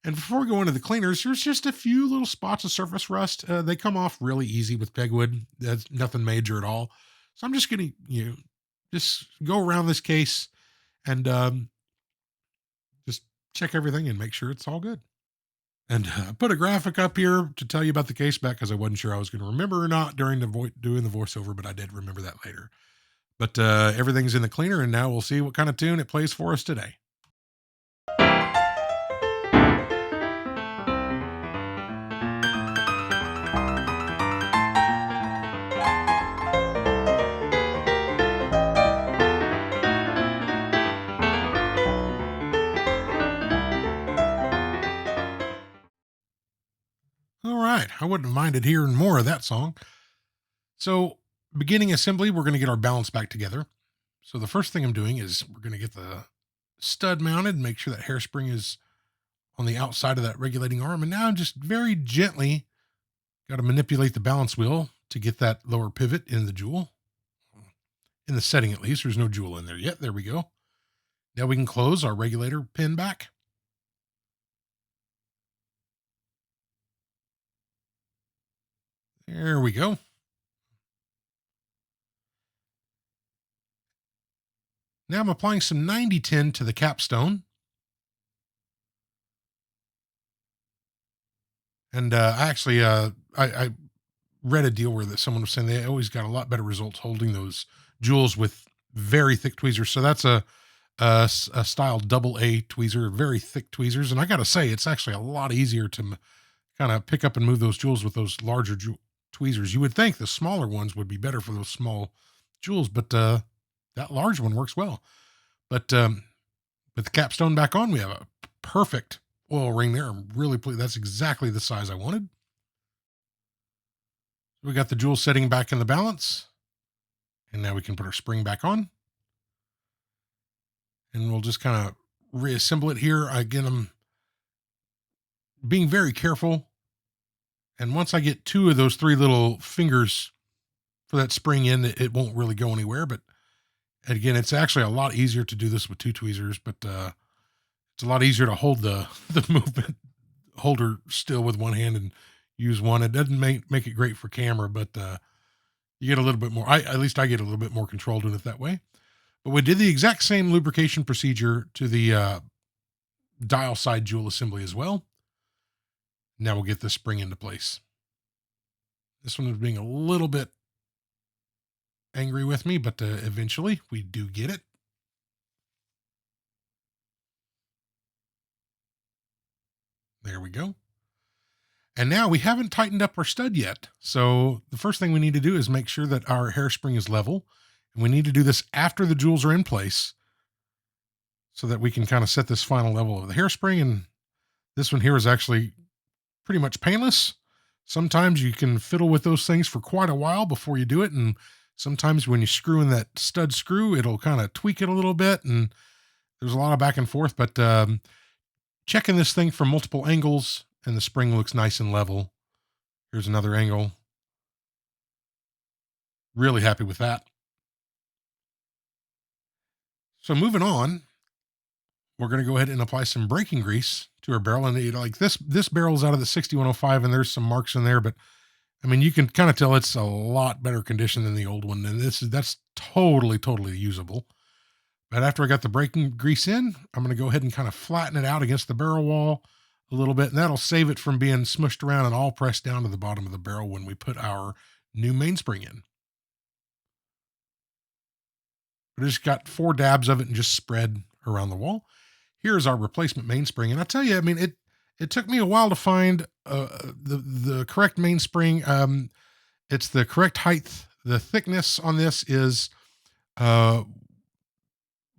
And before we go into the cleaners, there's just a few little spots of surface rust. They come off really easy with pegwood. That's nothing major at all. So I'm just going to, just go around this case and just check everything and make sure it's all good. And put a graphic up here to tell you about the case back, because I wasn't sure I was going to remember or not during doing the voiceover, but I did remember that later. But everything's in the cleaner, and now we'll see what kind of tune it plays for us today. All right, I wouldn't have minded hearing more of that song. So, beginning assembly, we're going to get our balance back together. So the first thing I'm doing is we're going to get the stud mounted and make sure that hairspring is on the outside of that regulating arm. And now I'm just very gently got to manipulate the balance wheel to get that lower pivot in the jewel. In the setting, at least, there's no jewel in there yet. There we go. Now we can close our regulator pin back. There we go. Now I'm applying some 9010 to the capstone. And I read a deal where that someone was saying they always got a lot better results holding those jewels with very thick tweezers. So that's a style double A tweezer, very thick tweezers. And I got to say, it's actually a lot easier to kind of pick up and move those jewels with those larger tweezers. You would think the smaller ones would be better for those small jewels, but that large one works well. But with the capstone back on, we have a perfect oil ring there. I'm really pleased. That's exactly the size I wanted. We got the jewel setting back in the balance. And now we can put our spring back on. And we'll just kind of reassemble it here. Again, I'm being very careful. And once I get two of those three little fingers for that spring in, it won't really go anywhere. But again, it's actually a lot easier to do this with two tweezers, but it's a lot easier to hold the movement holder still with one hand and use one. It doesn't make it great for camera, but you get a little bit more. At least I get a little bit more control doing it that way. But we did the exact same lubrication procedure to the dial side jewel assembly as well. Now we'll get this spring into place. This one is being a little bit angry with me, but eventually we do get it. There we go. And now we haven't tightened up our stud yet. So the first thing we need to do is make sure that our hairspring is level. And we need to do this after the jewels are in place so that we can kind of set this final level of the hairspring. And this one here is actually pretty much painless. Sometimes you can fiddle with those things for quite a while before you do it. And sometimes when you screw in that stud screw, it'll kind of tweak it a little bit. And there's a lot of back and forth, but checking this thing from multiple angles, and the spring looks nice and level. Here's another angle. Really happy with that. So moving on, we're going to go ahead and apply some braking grease to our barrel. And like this barrel's out of the 6105, and there's some marks in there, but I mean, you can kind of tell it's a lot better condition than the old one. And that's totally usable. But after I got the braking grease in, I'm going to go ahead and kind of flatten it out against the barrel wall a little bit, and that'll save it from being smushed around and all pressed down to the bottom of the barrel when we put our new mainspring in. I just got 4 dabs of it and just spread around the wall. Here's our replacement mainspring, and I tell you, I mean, it took me a while to find the correct mainspring. It's the correct height. The thickness on this is uh,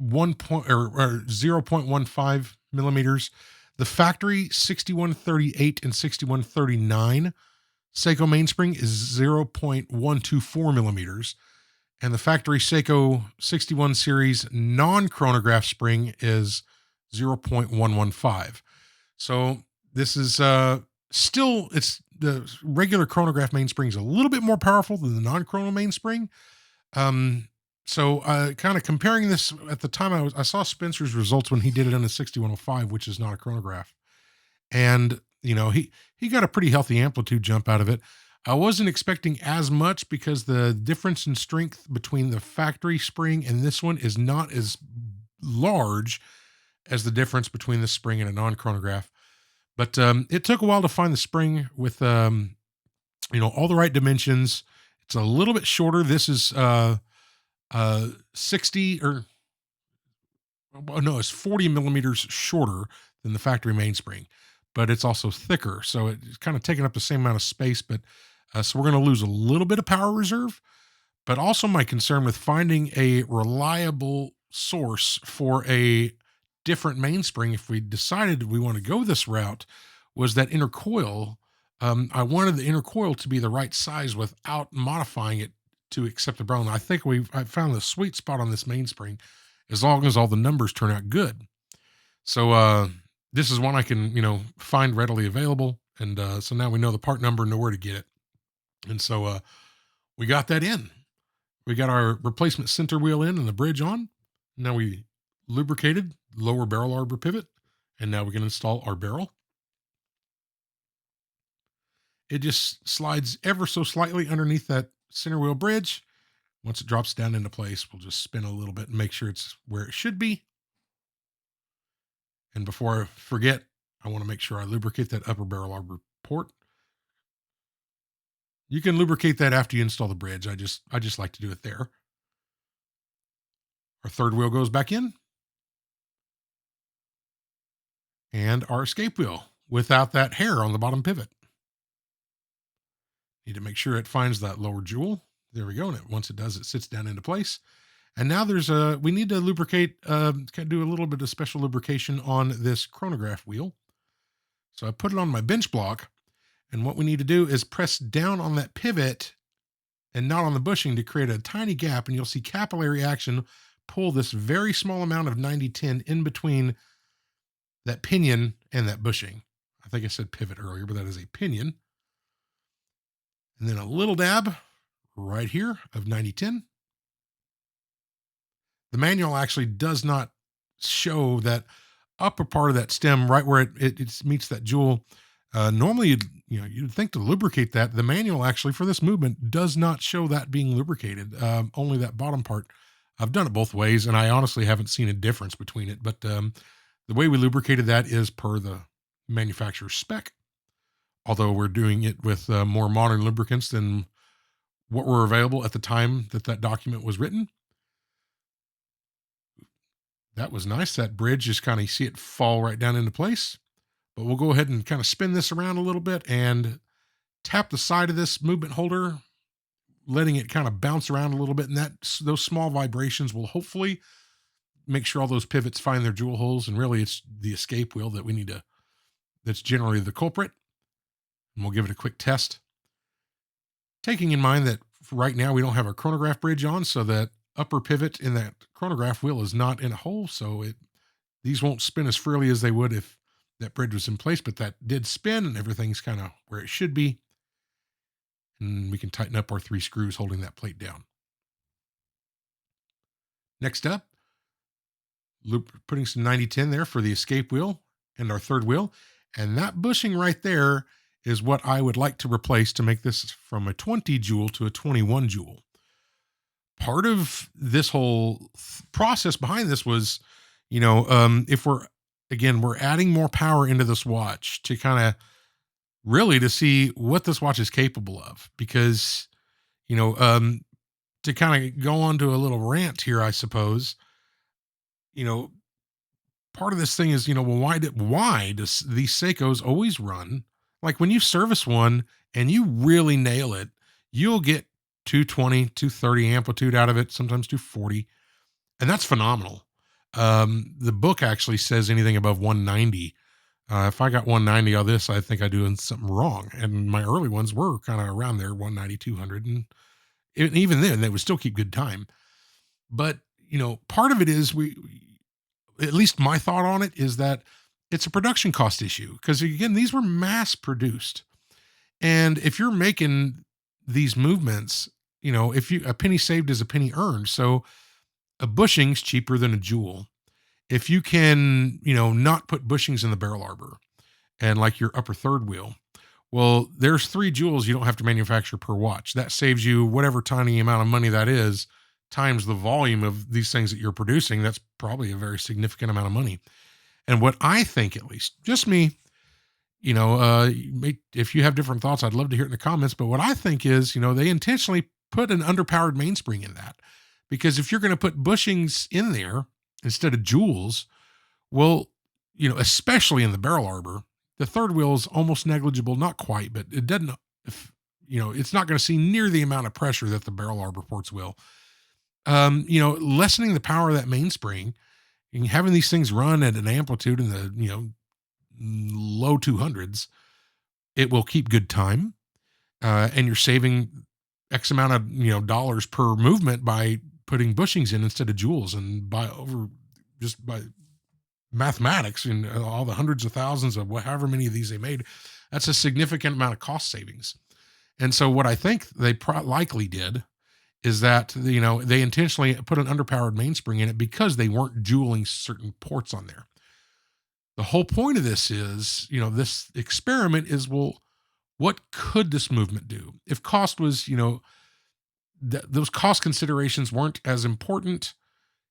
0.15 millimeters. The factory 6138 and 6139 Seiko mainspring is 0.124 millimeters. And the factory Seiko 61 series non-chronograph spring is 0.115. So this is still, it's the regular chronograph mainspring is a little bit more powerful than the non-chrono mainspring. So kind of comparing this at the time, I saw Spencer's results when he did it on the 6105, which is not a chronograph. And, he got a pretty healthy amplitude jump out of it. I wasn't expecting as much because the difference in strength between the factory spring and this one is not as large as the difference between the spring and a non-chronograph. But it took a while to find the spring with, all the right dimensions. It's a little bit shorter. This is 60 or, well, no, it's 40 millimeters shorter than the factory mainspring, but it's also thicker. So it's kind of taking up the same amount of space, but so we're going to lose a little bit of power reserve. But also my concern with finding a reliable source for a different mainspring, if we decided we want to go this route, was that inner coil. I wanted the inner coil to be the right size without modifying it to accept the brown. I think I found the sweet spot on this mainspring, as long as all the numbers turn out good. So this is one I can find readily available, and so now we know the part number and know where to get it. And so we got that in. We got our replacement center wheel in and the bridge on. Now we lubricated lower barrel arbor pivot, and now we can install our barrel. It just slides ever so slightly underneath that center wheel bridge. Once it drops down into place, we'll just spin a little bit and make sure it's where it should be. And before I forget, I want to make sure I lubricate that upper barrel arbor port. You can lubricate that after you install the bridge. I just like to do it there. Our third wheel goes back in. And our escape wheel without that hair on the bottom pivot. Need to make sure it finds that lower jewel. There we go. And once it does, it sits down into place. And now we need to lubricate, do a little bit of special lubrication on this chronograph wheel. So I put it on my bench block. And what we need to do is press down on that pivot and not on the bushing to create a tiny gap. And you'll see capillary action pull this very small amount of 9010 in between that pinion and that bushing. I think I said pivot earlier, but that is a pinion. And then a little dab right here of 9010. The manual actually does not show that upper part of that stem right where it meets that jewel. Normally, you'd think to lubricate that. The manual actually for this movement does not show that being lubricated. Only that bottom part. I've done it both ways, and I honestly haven't seen a difference between it. But the way we lubricated that is per the manufacturer's spec. Although we're doing it with more modern lubricants than what were available at the time that document was written. That was nice. That bridge, just kind of see it fall right down into place. But we'll go ahead and kind of spin this around a little bit and tap the side of this movement holder, letting it kind of bounce around a little bit. And those small vibrations will hopefully make sure all those pivots find their jewel holes. And really, it's the escape wheel that we need to, that's generally the culprit. And we'll give it a quick test. Taking in mind that right now we don't have a chronograph bridge on, so that upper pivot in that chronograph wheel is not in a hole. So these won't spin as freely as they would if that bridge was in place, but that did spin and everything's kind of where it should be. And we can tighten up our 3 screws holding that plate down. Next up, putting some 9010 there for the escape wheel and our third wheel. And that bushing right there is what I would like to replace to make this from a 20 joule to a 21 joule. Part of this whole process behind this was, if we're adding more power into this watch to kind of really to see what this watch is capable of, because, to kind of go on to a little rant here, I suppose, you know, part of this thing is, well, why does these Seikos always run? Like when you service one and you really nail it, you'll get 220, 230 amplitude out of it, sometimes 240. And that's phenomenal. The book actually says anything above 190. If I got 190 on this, I think I'm doing something wrong. And my early ones were kind of around there, 190, 200. And even then, they would still keep good time. But, part of it is at least my thought on it is that it's a production cost issue. Because again, these were mass produced. And if you're making these movements, a penny saved is a penny earned. So a bushing's cheaper than a joule. If you can, not put bushings in the barrel arbor and like your upper third wheel, well, there's 3 joules you don't have to manufacture per watch. That saves you whatever tiny amount of money that is times the volume of these things that you're producing. That's probably a very significant amount of money. And what I think, at least, just me, if you have different thoughts, I'd love to hear it in the comments. But what I think is, they intentionally put an underpowered mainspring in that, because if you're going to put bushings in there instead of joules, well, especially in the barrel arbor, the third wheel is almost negligible, not quite, but it doesn't, it's not going to see near the amount of pressure that the barrel arbor ports will. Lessening the power of that mainspring and having these things run at an amplitude in the, low 200s, it will keep good time. And you're saving X amount of, dollars per movement by putting bushings in instead of joules, and by mathematics and all the hundreds of thousands of however many of these they made, that's a significant amount of cost savings. And so what I think they likely did is that, they intentionally put an underpowered mainspring in it because they weren't jouling certain ports on there. The whole point of this is, this experiment is, well, what could this movement do? If cost was, those cost considerations weren't as important,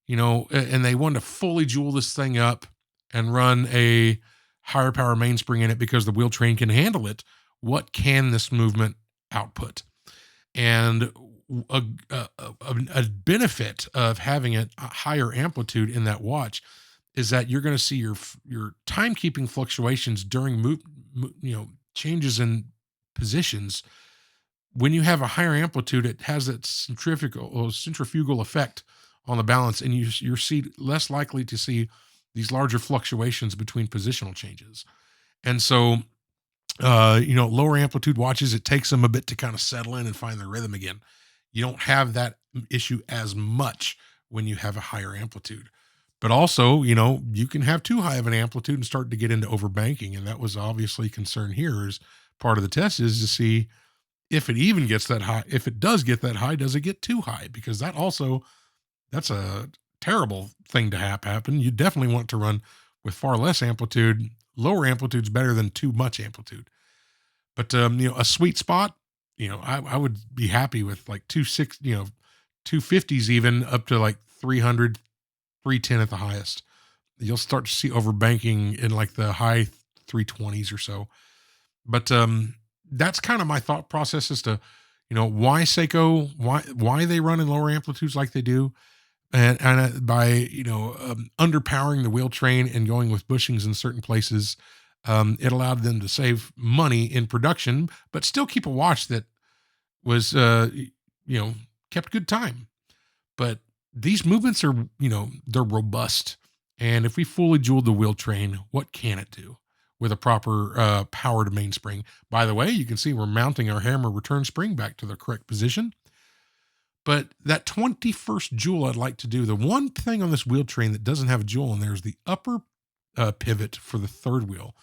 and they wanted to fully joule this thing up and run a higher power mainspring in it because the wheel train can handle it, what can this movement output? And a benefit of having a higher amplitude in that watch is that you're going to see your timekeeping fluctuations during changes in positions. When you have a higher amplitude, it has that centrifugal effect on the balance, and you're less likely to see these larger fluctuations between positional changes. And so, lower amplitude watches, it takes them a bit to kind of settle in and find their rhythm again. You don't have that issue as much when you have a higher amplitude. But also, you can have too high of an amplitude and start to get into overbanking. And that was obviously a concern here, as part of the test is to see if it even gets that high. If it does get that high, does it get too high? Because that's a terrible thing to happen. You definitely want to run with far less amplitude. Lower amplitude is better than too much amplitude. But, a sweet spot, I would be happy with like 250s, even up to like 300, 310 at the highest. You'll start to see overbanking in like the high 320s or so. But that's kind of my thought process as to, why Seiko, why they run in lower amplitudes like they do. And by, underpowering the wheel train and going with bushings in certain places, it allowed them to save money in production, but still keep a watch that was, kept good time. But these movements are, they're robust. And if we fully jeweled the wheel train, what can it do with a proper powered mainspring? By the way, you can see we're mounting our hammer return spring back to the correct position. But that 21st joule I'd like to do, the one thing on this wheel train that doesn't have a joule in there is the upper pivot for the third wheel.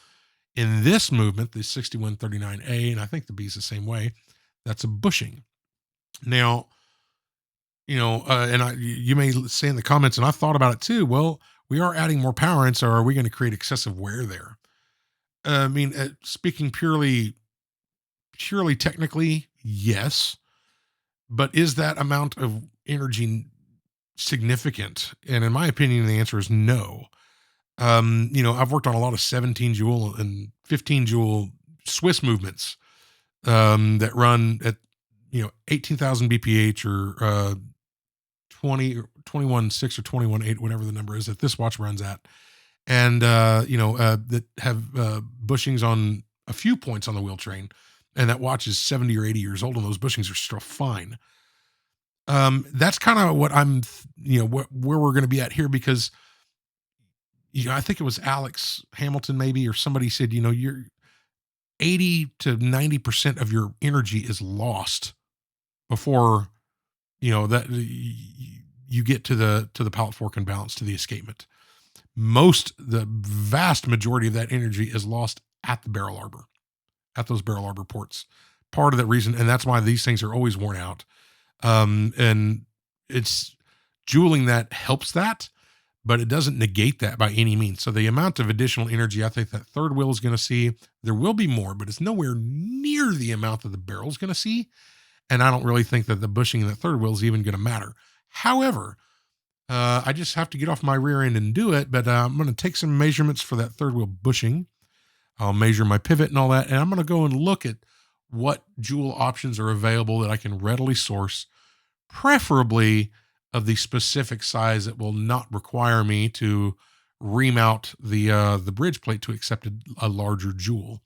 In this movement, the 6139A, and I think the B is the same way, That's a bushing. Now, and you may say in the comments, and I thought about it too. Well, we are adding more power in, so are we going to create excessive wear there? I mean, speaking purely technically, yes, but is that amount of energy significant? And in my opinion, the answer is no. I've worked on a lot of 17 joule and 15 joule Swiss movements that run at 18,000 bph or 20 or 21.6 or 21.8, whatever the number is that this watch runs at, and that have bushings on a few points on the wheel train, and that watch is 70 or 80 years old, and those bushings are still fine. That's kind of what I'm, where we're going to be at here, because I think it was Alex Hamilton maybe, or somebody said, you're 80 to 90% of your energy is lost before that you get to the pallet fork and balance, to the escapement. The vast majority of that energy is lost at the barrel arbor, at those barrel arbor ports. Part of that reason, and that's why these things are always worn out. And it's jeweling that helps that, but it doesn't negate that by any means. So the amount of additional energy I think that third wheel is going to see, there will be more, but it's nowhere near the amount that the barrel is going to see. And I don't really think that the bushing in the third wheel is even going to matter. However, I just have to get off my rear end and do it, but I'm going to take some measurements for that third wheel bushing. I'll measure my pivot and all that, and I'm going to go and look at what jewel options are available that I can readily source, preferably of the specific size that will not require me to remount the bridge plate to accept a larger jewel.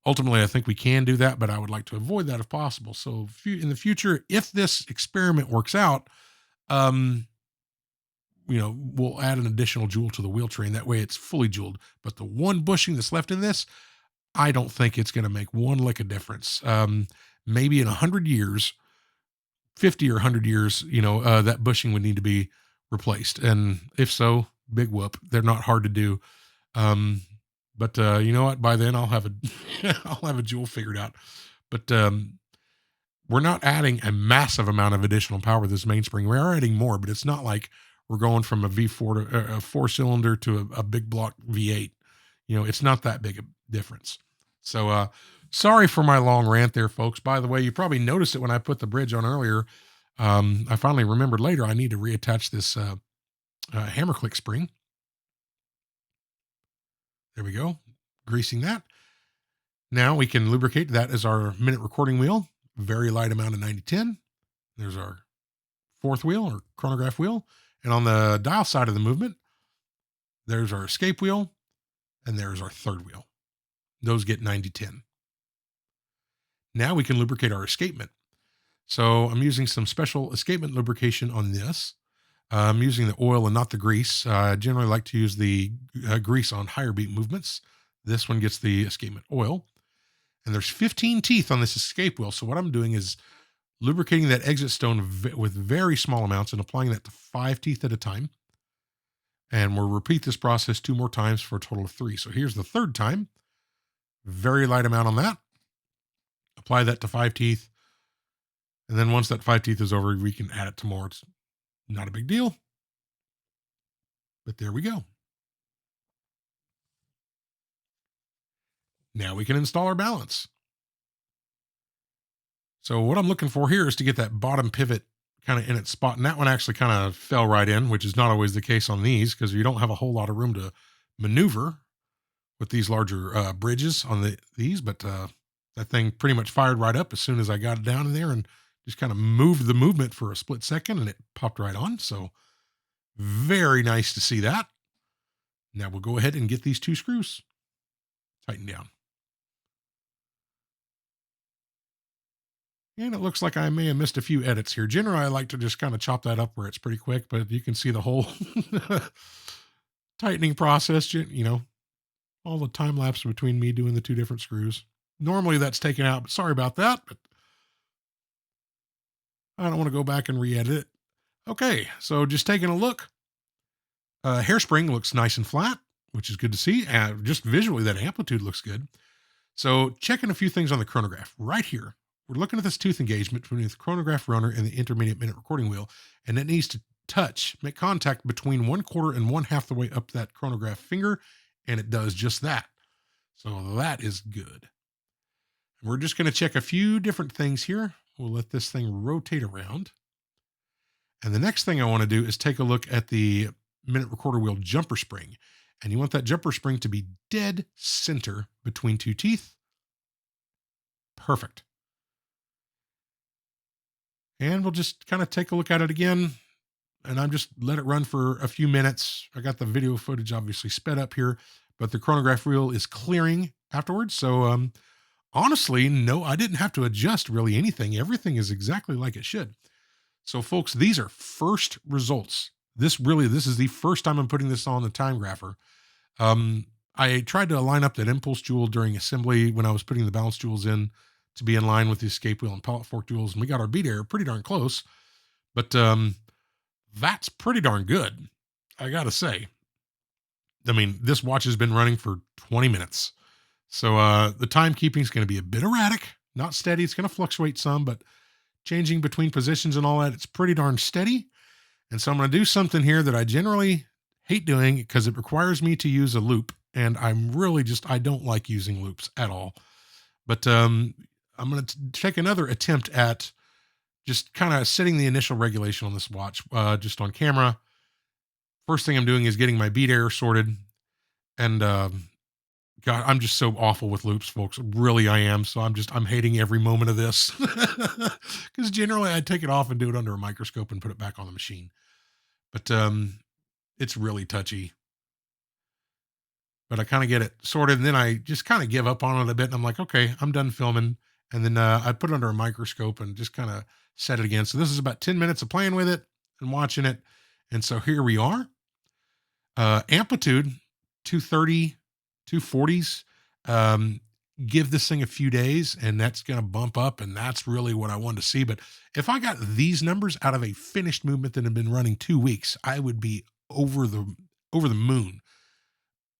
Ultimately, I think we can do that, but I would like to avoid that if possible. So in the future, if this experiment works out, we'll add an additional jewel to the wheel train. That way it's fully jeweled. But the one bushing that's left in this, I don't think it's going to make one lick of difference. Maybe in 100 years, 50 or 100 years, that bushing would need to be replaced. And if so, big whoop. They're not hard to do. But you know what? By then I'll have I'll have a jewel figured out. But we're not adding a massive amount of additional power with this mainspring. We are adding more, but it's not like we're going from a V4 to a 4-cylinder to a big block V8. It's not that big a difference. So sorry for my long rant there, folks. By the way, you probably noticed it when I put the bridge on earlier. I finally remembered later I need to reattach this hammer click spring. There we go. Greasing that. Now we can lubricate. That is our minute recording wheel. Very light amount of 9010. There's our fourth wheel or chronograph wheel. And on the dial side of the movement, there's our escape wheel. And there's our third wheel. Those get 9010. Now we can lubricate our escapement. So I'm using some special escapement lubrication on this. I'm using the oil and not the grease. I generally like to use the grease on higher beat movements. This one gets the escapement oil. And there's 15 teeth on this escape wheel. So what I'm doing is lubricating that exit stone with very small amounts and applying that to 5 teeth at a time. And we'll repeat this process 2 more times for a total of 3. So here's the third time. Very light amount on that. Apply that to 5 teeth. And then once that 5 teeth is over, we can add it to more. It's not a big deal. But there we go. Now we can install our balance. So what I'm looking for here is to get that bottom pivot kind of in its spot. And that one actually kind of fell right in, which is not always the case on these because you don't have a whole lot of room to maneuver with these larger bridges on these. But that thing pretty much fired right up as soon as I got it down in there and just kind of moved the movement for a split second and it popped right on. So very nice to see that. Now we'll go ahead and get these 2 screws tightened down. And it looks like I may have missed a few edits here. Generally, I like to just kind of chop that up where it's pretty quick, but you can see the whole tightening process, all the time lapse between me doing the 2 different screws. Normally that's taken out, but sorry about that, but I don't want to go back and re-edit it. Okay, so just taking a look. Hairspring looks nice and flat, which is good to see. Just visually, that amplitude looks good. So checking a few things on the chronograph right here. we're looking at this tooth engagement between the chronograph runner and the intermediate minute recording wheel, and it needs to make contact between 1/4 and 1/2 the way up that chronograph finger, and it does just that. So that is good. We're just going to check a few different things here. We'll let this thing rotate around. And the next thing I want to do is take a look at the minute recorder wheel jumper spring. And you want that jumper spring to be dead center between two teeth. Perfect. And we'll just kind of take a look at it again. And I'm just let it run for a few minutes. I got the video footage obviously sped up here, but the chronograph wheel is clearing afterwards. So honestly, no, I didn't have to adjust really anything. Everything is exactly like it should. So folks, these are first results. This is the first time I'm putting this on the time grapher. I tried to line up that impulse jewel during assembly when I was putting the balance jewels in to be in line with the escape wheel and pellet fork jewels, and we got our beat error pretty darn close. But that's pretty darn good, I gotta say. I mean, this watch has been running for 20 minutes. So the timekeeping is going to be a bit erratic, not steady. It's going to fluctuate some, but changing between positions and all that, it's pretty darn steady. And so I'm going to do something here that I generally hate doing because it requires me to use a loop. And I don't like using loops at all. But I'm going to take another attempt at just kind of setting the initial regulation on this watch just on camera. First thing I'm doing is getting my beat error sorted. And God, I'm just so awful with loops, folks. Really, I am. So I'm hating every moment of this because generally I take it off and do it under a microscope and put it back on the machine. But it's really touchy. But I kind of get it sorted, and then I just kind of give up on it a bit. And I'm like, okay, I'm done filming. And then I put it under a microscope and just kind of set it again. So this is about 10 minutes of playing with it and watching it. And so here we are. Amplitude 230, 240s. Give this thing a few days and that's going to bump up. And that's really what I wanted to see. But if I got these numbers out of a finished movement that had been running 2 weeks, I would be over the moon.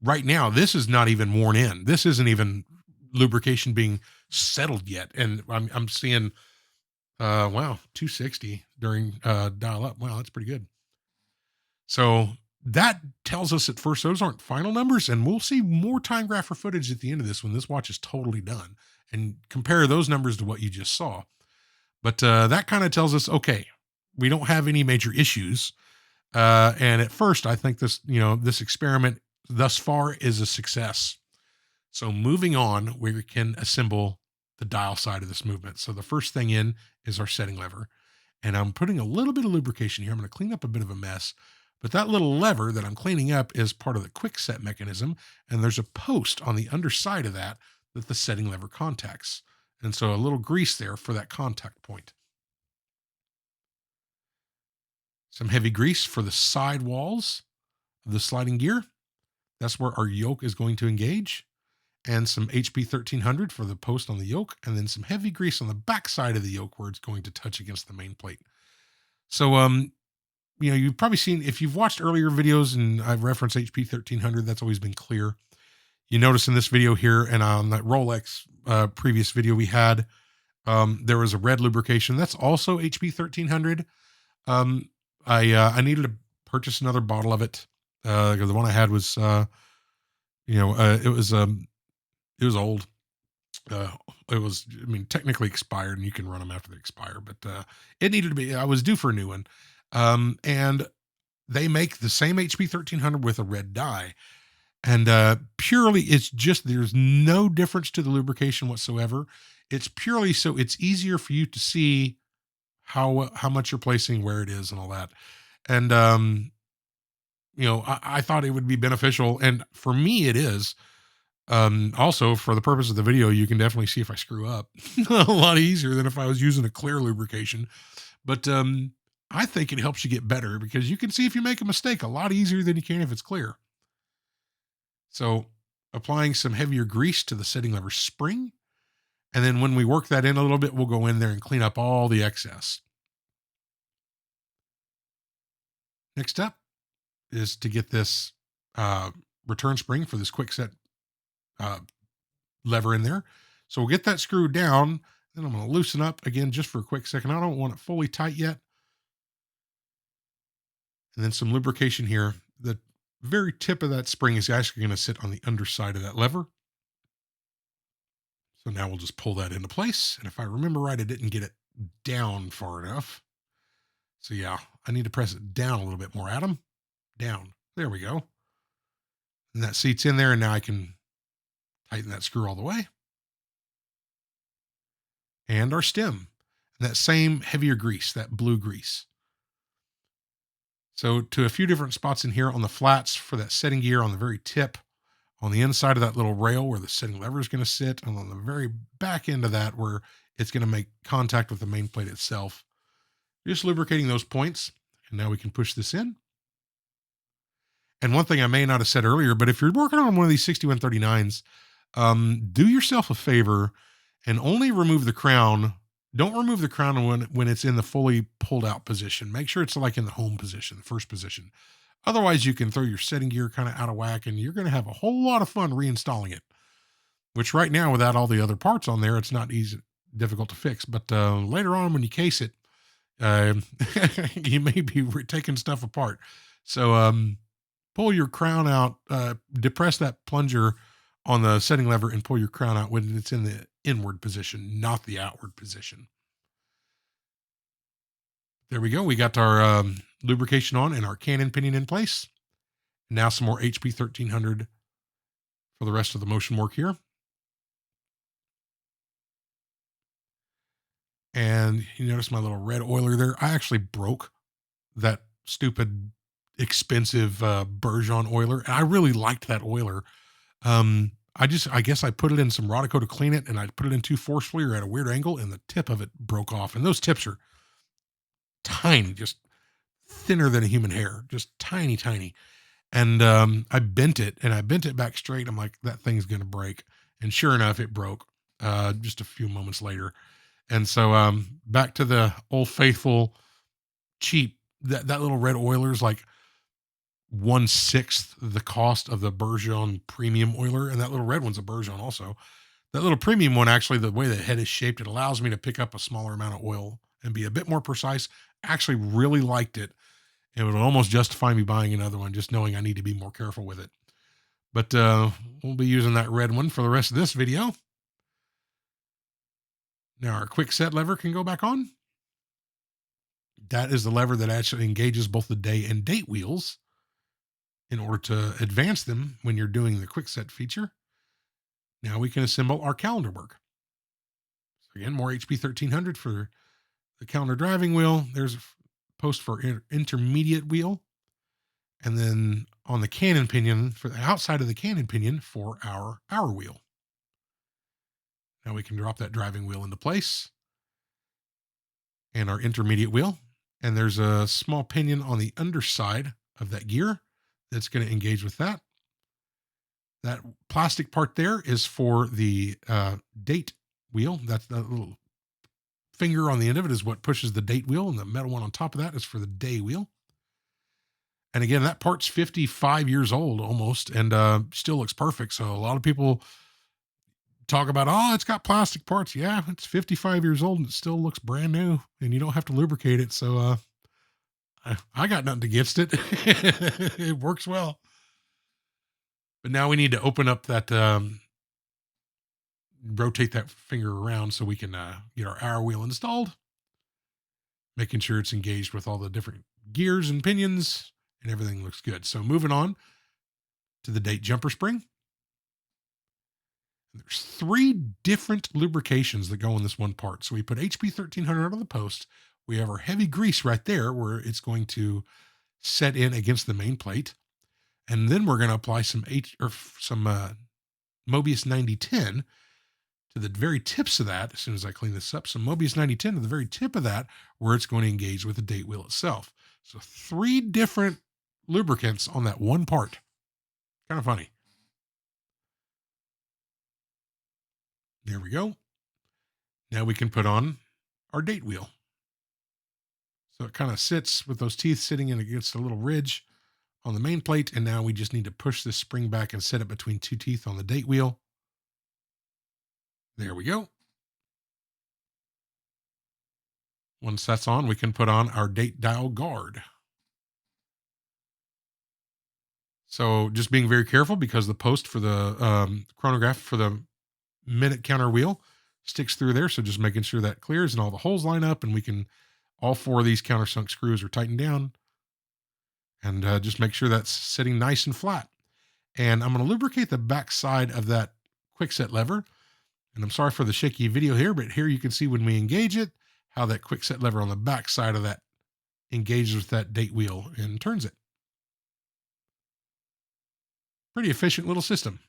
Right now, this is not even worn in. This isn't even lubrication being settled yet. And I'm seeing, wow, 260 during dial up. Wow, that's pretty good. So that tells us at first those aren't final numbers, and we'll see more time grapher footage at the end of this when this watch is totally done and compare those numbers to what you just saw. But that kind of tells us, okay, we don't have any major issues. And at first, I think this experiment thus far is a success. So moving on, we can assemble the dial side of this movement. So the first thing in is our setting lever. And I'm putting a little bit of lubrication here. I'm going to clean up a bit of a mess. But that little lever that I'm cleaning up is part of the quick set mechanism. And there's a post on the underside of that the setting lever contacts. And so a little grease there for that contact point. Some heavy grease for the side walls of the sliding gear. That's where our yoke is going to engage. And some HP 1300 for the post on the yoke. And then some heavy grease on the back side of the yoke where it's going to touch against the main plate. So, you've probably seen, if you've watched earlier videos and I've referenced HP 1300, that's always been clear. You notice in this video here and on that Rolex previous video we had, there was a red lubrication. That's also HP 1300. I needed to purchase another bottle of it. The one I had was, it was old. It was, technically expired, and you can run them after they expire, but it needed to be, I was due for a new one. And they make the same HP 1300 with a red dye. And purely, it's just, there's no difference to the lubrication whatsoever. It's purely so it's easier for you to see how much you're placing, where it is, and all that. And, I thought it would be beneficial. And for me, it is. Also, for the purpose of the video, you can definitely see if I screw up a lot easier than if I was using a clear lubrication. But I think it helps you get better because you can see if you make a mistake a lot easier than you can if it's clear. So applying some heavier grease to the setting lever spring. And then when we work that in a little bit, we'll go in there and clean up all the excess. Next up is to get this return spring for this quick set lever in there. So we'll get that screwed down. Then I'm going to loosen up again just for a quick second. I don't want it fully tight yet. And then some lubrication here. The very tip of that spring is actually going to sit on the underside of that lever. So now we'll just pull that into place. And if I remember right, I didn't get it down far enough. So yeah, I need to press it down a little bit more, Adam. Down. There we go. And that seat's in there, and now I can tighten that screw all the way. And our stem. And that same heavier grease, that blue grease. So to a few different spots in here on the flats for that setting gear on the very tip, on the inside of that little rail where the setting lever is going to sit, and on the very back end of that where it's going to make contact with the main plate itself. Just lubricating those points. And now we can push this in. And one thing I may not have said earlier, but if you're working on one of these 6139s, do yourself a favor and only remove the crown. Don't remove the crown when it's in the fully pulled out position. Make sure it's like in the home position, the first position. Otherwise, you can throw your setting gear kind of out of whack, and you're going to have a whole lot of fun reinstalling it. Which right now, without all the other parts on there, it's not difficult to fix. But later on, when you case it, you may be taking stuff apart. So pull your crown out, depress that plunger on the setting lever, and pull your crown out when it's in the inward position, not the outward position. There we go. We got our lubrication on and our cannon pinion in place. Now some more HP 1300 for the rest of the motion work here. And you notice my little red oiler there. I actually broke that stupid, expensive Bergeon oiler. And I really liked that oiler. I guess I put it in some Rodico to clean it, and I put it in too forcefully or at a weird angle, and the tip of it broke off. And those tips are tiny, just thinner than a human hair, just tiny, tiny. And I bent it, and I bent it back straight. I'm like, that thing's going to break. And sure enough, it broke just a few moments later. And so back to the old faithful cheap, that little red oiler's like 1/6 the cost of the Bergeon premium oiler. And that little red one's a Bergeon also. That little premium one, actually, the way the head is shaped, it allows me to pick up a smaller amount of oil and be a bit more precise. Actually really liked it. It would almost justify me buying another one, just knowing I need to be more careful with it. But we'll be using that red one for the rest of this video. Now our quick set lever can go back on. That is the lever that actually engages both the day and date wheels in order to advance them when you're doing the quick set feature. Now we can assemble our calendar work. So again, more HP 1300 for the calendar driving wheel. There's a post for intermediate wheel. And then on the cannon pinion, for the outside of the cannon pinion, for our hour wheel. Now we can drop that driving wheel into place. And our intermediate wheel. And there's a small pinion on the underside of that gear that's going to engage with that. That plastic part there is for the date wheel. That's the little finger on the end of it is what pushes the date wheel, and the metal one on top of that is for the day wheel. And again, that part's 55 years old almost, and still looks perfect. So a lot of people talk about, oh, it's got plastic parts. Yeah, it's 55 years old and it still looks brand new, and you don't have to lubricate it. So I got nothing against it. It works well. But now we need to open up that, rotate that finger around so we can get our hour wheel installed, making sure it's engaged with all the different gears and pinions, and everything looks good. So moving on to the date jumper spring. There's 3 different lubrications that go in this one part. So we put HP 1300 on the post. We have our heavy grease right there where it's going to set in against the main plate. And then we're going to apply some Mobius 9010 to the very tips of that. As soon as I clean this up, some Mobius 9010 to the very tip of that where it's going to engage with the date wheel itself. So 3 different lubricants on that one part. Kind of funny. There we go. Now we can put on our date wheel. So it kind of sits with those teeth sitting in against a little ridge on the main plate. And now we just need to push this spring back and set it between 2 teeth on the date wheel. There we go. Once that's on, we can put on our date dial guard. So just being very careful because the post for the chronograph for the minute counter wheel sticks through there. So just making sure that clears and all the holes line up, and we can, all four of these countersunk screws are tightened down, and just make sure that's sitting nice and flat. And I'm going to lubricate the back side of that quick set lever. And I'm sorry for the shaky video here, but here you can see when we engage it, how that quick set lever on the back side of that engages with that date wheel and turns it. Pretty efficient little system.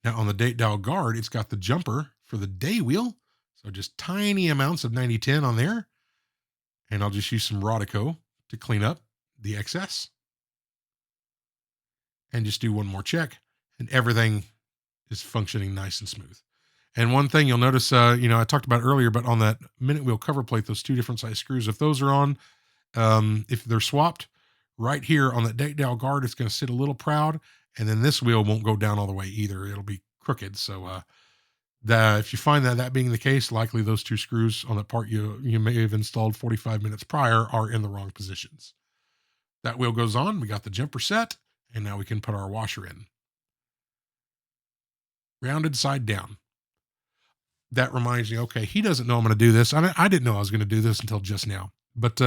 Now on the date dial guard, it's got the jumper for the day wheel. So just tiny amounts of 9010 on there. And I'll just use some Rodico to clean up the excess. And just do one more check, and everything is functioning nice and smooth. And one thing you'll notice, I talked about earlier, but on that minute wheel cover plate, those two different size screws, if those are on, if they're swapped, right here on that date dial guard, it's going to sit a little proud, and then this wheel won't go down all the way either. It'll be crooked. So if you find that being the case, likely those two screws on that part you may have installed 45 minutes prior are in the wrong positions. That wheel goes on. We got the jumper set, and now we can put our washer in. Rounded side down. That reminds me, okay, he doesn't know I'm going to do this. I didn't know I was going to do this until just now. But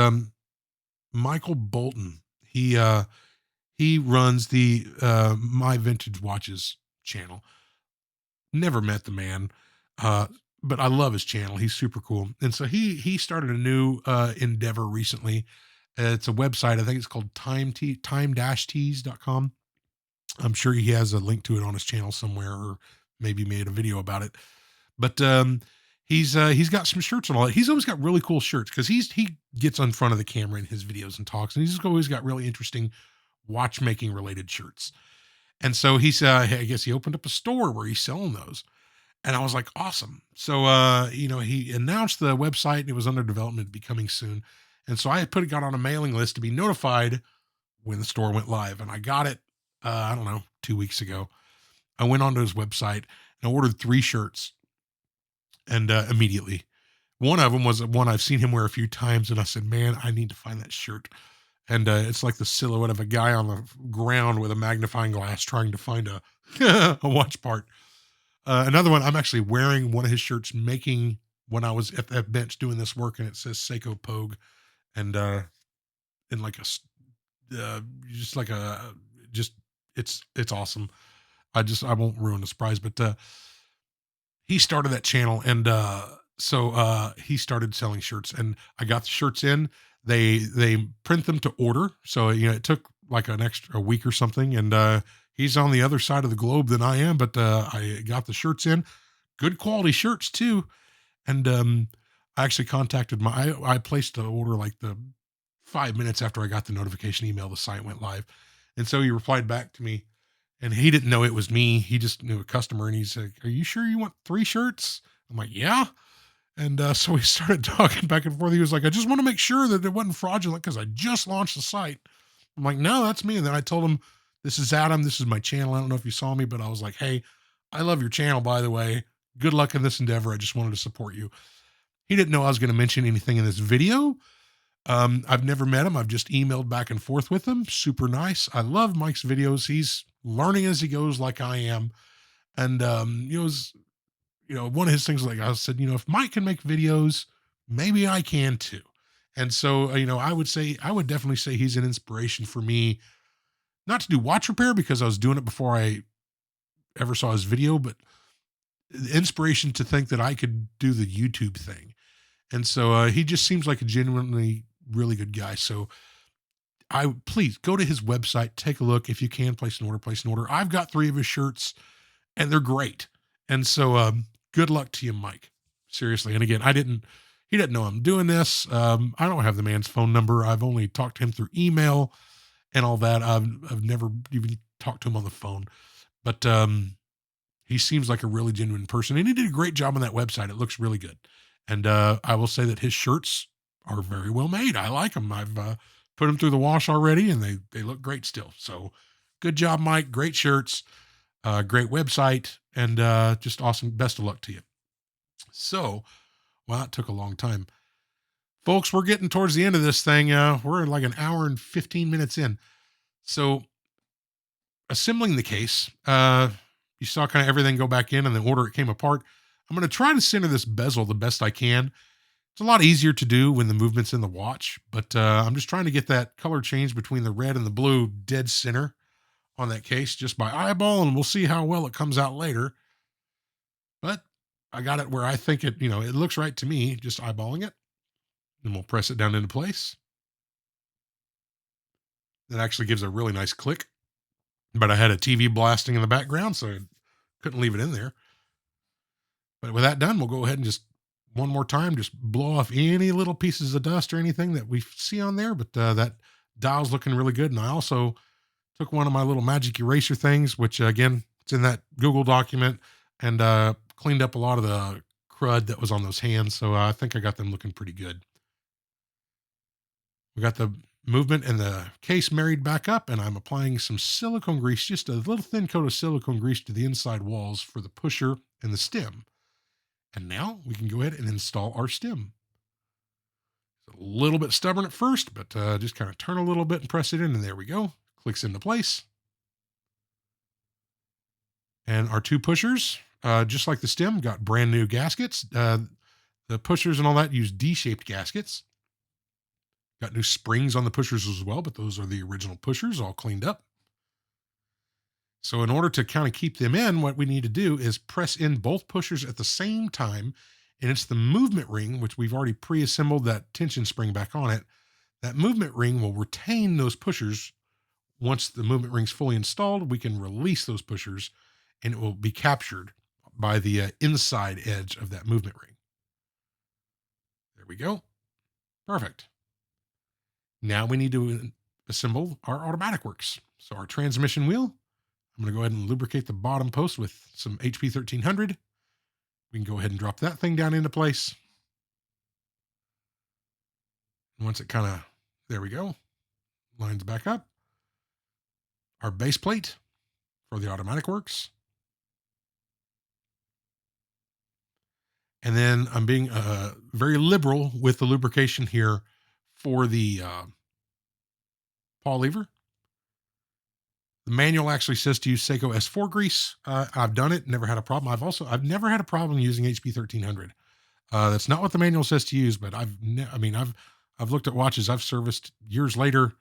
Michael Bolton, he runs the My Vintage Watches channel. Never met the man, but I love his channel. He's super cool. And so he started a new endeavor recently. It's a website. I think it's called time-tees.com. I'm sure he has a link to it on his channel somewhere, or maybe made a video about it. But he's got some shirts and all that. He's always got really cool shirts because he gets in front of the camera in his videos and talks, and he's always got really interesting watchmaking related shirts. And so he's I guess he opened up a store where he's selling those. And I was like, awesome. So he announced the website, and it was under development, be coming soon. And so I got on a mailing list to be notified when the store went live. And I got it, I don't know, 2 weeks ago. I went onto his website and I ordered 3 shirts. And immediately, one of them was one I've seen him wear a few times. And I said, man, I need to find that shirt. And it's like the silhouette of a guy on the ground with a magnifying glass trying to find a, a watch part. Another one, I'm actually wearing one of his shirts making when I was at that bench doing this work, and it says Seiko Pogue. And in like it's awesome. I won't ruin the surprise, but he started that channel, and so he started selling shirts, and I got the shirts in. They print them to order, so it took like an extra week or something, and he's on the other side of the globe than I am, but I got the shirts in. Good quality shirts too. And I actually contacted I placed the order like the 5 minutes after I got the notification email, the site went live. And so he replied back to me, and he didn't know it was me. He just knew a customer, and he's like, are you sure you want 3 shirts? I'm like, yeah. And so we started talking back and forth. He was like, I just want to make sure that it wasn't fraudulent because I just launched the site. I'm like, no, that's me. And then I told him, this is Adam. This is my channel. I don't know if you saw me, but I was like, hey, I love your channel, by the way. Good luck in this endeavor. I just wanted to support you. He didn't know I was going to mention anything in this video. I've never met him. I've just emailed back and forth with him. Super nice. I love Mike's videos. He's learning as he goes, like I am. And it was, one of his things, like I said, if Mike can make videos, maybe I can too. And so, I would definitely say he's an inspiration for me, not to do watch repair because I was doing it before I ever saw his video, but the inspiration to think that I could do the YouTube thing. And so he just seems like a genuinely really good guy. So please go to his website, take a look. If you can, place an order. I've got 3 of his shirts, and they're great. And so good luck to you, Mike. Seriously. And again, he didn't know I'm doing this. I don't have the man's phone number. I've only talked to him through email and all that. I've never even talked to him on the phone, but he seems like a really genuine person, and he did a great job on that website. It looks really good. And I will say that his shirts are very well made. I like them. I've put them through the wash already, and they look great still. So good job, Mike. Great shirts, great website, and just awesome. Best of luck to you. So Well, it took a long time. Folks, we're getting towards the end of this thing. We're like an hour and 15 minutes in. So assembling the case, you saw kind of everything go back in and the order it came apart. I'm going to try to center this bezel the best I can. It's a lot easier to do when the movement's in the watch, but I'm just trying to get that color change between the red and the blue dead center on that case just by eyeball, and we'll see how well it comes out later. But I got it where I think it, it looks right to me, just eyeballing it. And we'll press it down into place. That actually gives a really nice click. But I had a TV blasting in the background, so I couldn't leave it in there. But with that done, we'll go ahead and just one more time, just blow off any little pieces of dust or anything that we see on there. But that dial's looking really good. And I also took one of my little magic eraser things, which again, it's in that Google document, and cleaned up a lot of the crud that was on those hands. So I think I got them looking pretty good. We got the movement and the case married back up, and I'm applying some silicone grease, just a little thin coat of silicone grease to the inside walls for the pusher and the stem. And now we can go ahead and install our stem. It's a little bit stubborn at first, but just kind of turn a little bit and press it in, and there we go. Clicks into place. And our two pushers, just like the stem, got brand new gaskets. The pushers and all that use D-shaped gaskets. Got new springs on the pushers as well, but those are the original pushers all cleaned up. So in order to kind of keep them in, what we need to do is press in both pushers at the same time. And it's the movement ring, which we've already pre-assembled that tension spring back on it. That movement ring will retain those pushers. Once the movement ring's fully installed, we can release those pushers and it will be captured by the inside edge of that movement ring. There we go. Perfect. Now we need to assemble our automatic works. So our transmission wheel, I'm going to go ahead and lubricate the bottom post with some HP 1300. We can go ahead and drop that thing down into place. And once it there we go, lines back up. Our base plate for the automatic works. And then I'm being very liberal with the lubrication here for the paw lever. The manual actually says to use Seiko S4 grease. I've done it, never had a problem. I've never had a problem using HP 1300. That's not what the manual says to use, but I've looked at watches I've serviced years later,